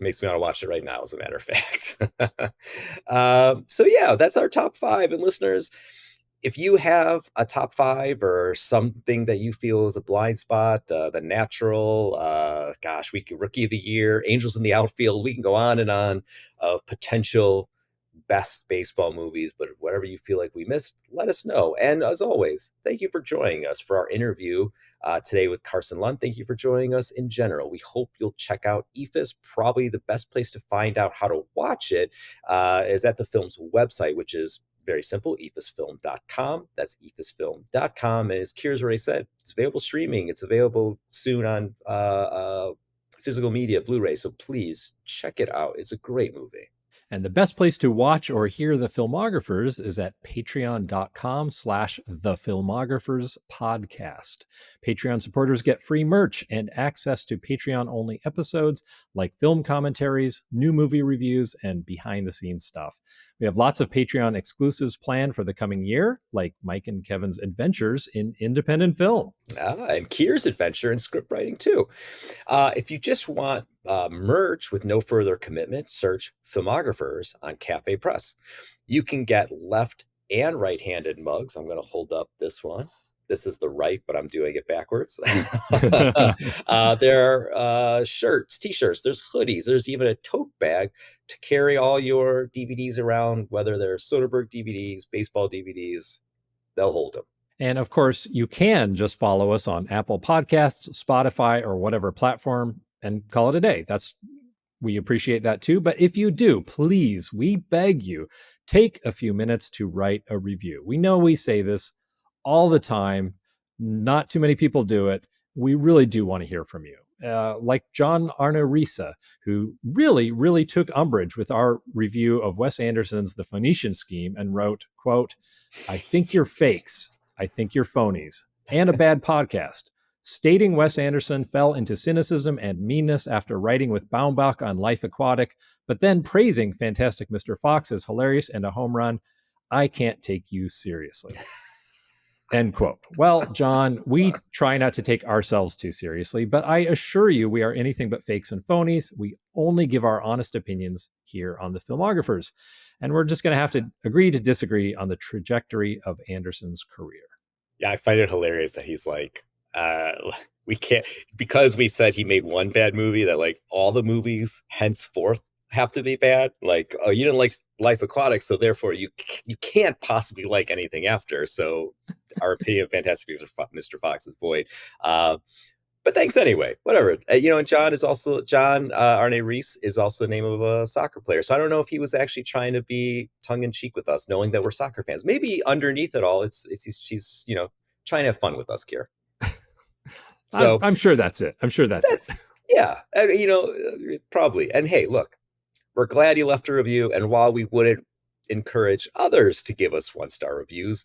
A: makes me want to watch it right now, as a matter of fact. So yeah, that's our top 5. And listeners, if you have a top 5 or something that you feel is a blind spot, The Natural, Rookie of the Year, Angels in the Outfield, we can go on and on of potential best baseball movies, but whatever you feel like we missed, let us know. And as always, thank you for joining us for our interview today with Carson Lund. Thank you for joining us in general. We hope you'll check out Eephus. Probably the best place to find out how to watch it is at the film's website, which is very simple, eephusfilm.com. That's eephusfilm.com. And as Keir's already said, it's available streaming. It's available soon on physical media, Blu-ray. So please check it out. It's a great movie.
B: And the best place to watch or hear the Filmographers is at patreon.com/thefilmographerspodcast. Patreon supporters get free merch and access to Patreon-only episodes like film commentaries, new movie reviews, and behind-the-scenes stuff. We have lots of Patreon exclusives planned for the coming year, like Mike and Kevin's adventures in independent film.
A: And Keir's adventure in script writing, too. If you just want merch with no further commitment, search Filmographers on Cafe Press. You can get left and right-handed mugs. I'm going to hold up this one. This is the right, but I'm doing it backwards. There are shirts, t-shirts, there's hoodies, there's even a tote bag to carry all your DVDs around, whether they're Soderbergh DVDs, baseball DVDs, they'll hold them.
B: And of course, you can just follow us on Apple Podcasts, Spotify, or whatever platform and call it a day. We appreciate that too. But if you do, please, we beg you, take a few minutes to write a review. We know we say this all the time. Not too many people do it. we really do want to hear from you. Like John Arne Risa, who really took umbrage with our review of Wes Anderson's The Phoenician Scheme and wrote, quote, "I think you're fakes. I think you're phonies. And a bad podcast. Stating Wes Anderson fell into cynicism and meanness after writing with Baumbach on Life Aquatic, but then praising Fantastic Mr. Fox as hilarious and a home run. I can't take you seriously." End quote. Well, John, we try not to take ourselves too seriously, but I assure you we are anything but fakes and phonies. We only give our honest opinions here on The Filmographers. And we're just going to have to agree to disagree on the trajectory of Anderson's career.
A: Yeah, I find it hilarious that he's like, we can't, because we said he made one bad movie, that like all the movies henceforth have to be bad. Like, oh, you didn't like Life Aquatic, so therefore you can't possibly like anything after. So our opinion of Fantastic Mr. Fox is void. But thanks anyway. Whatever. And John Arne Reese is also the name of a soccer player. So I don't know if he was actually trying to be tongue in cheek with us, knowing that we're soccer fans. Maybe underneath it all, she's trying to have fun with us, Keir.
B: So I'm sure that's it. It.
A: Yeah, probably. And hey, look, we're glad you left a review. And while we wouldn't encourage others to give us 1-star reviews,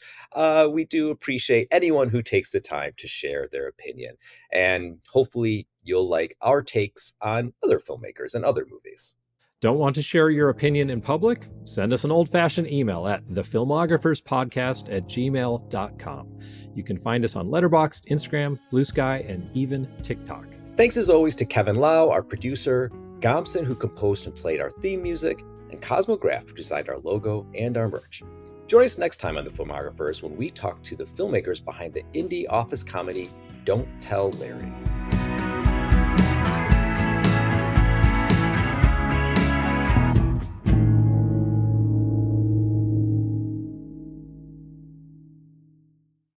A: we do appreciate anyone who takes the time to share their opinion. And hopefully you'll like our takes on other filmmakers and other movies.
B: Don't want to share your opinion in public? Send us an old-fashioned email at thefilmographerspodcast@gmail.com. You can find us on Letterboxd, Instagram, Bluesky, and even TikTok.
A: Thanks as always to Kevin Lau, our producer, Gompson, who composed and played our theme music, and Cosmo Graff, who designed our logo and our merch. Join us next time on The Filmographers when we talk to the filmmakers behind the indie office comedy Don't Tell Larry.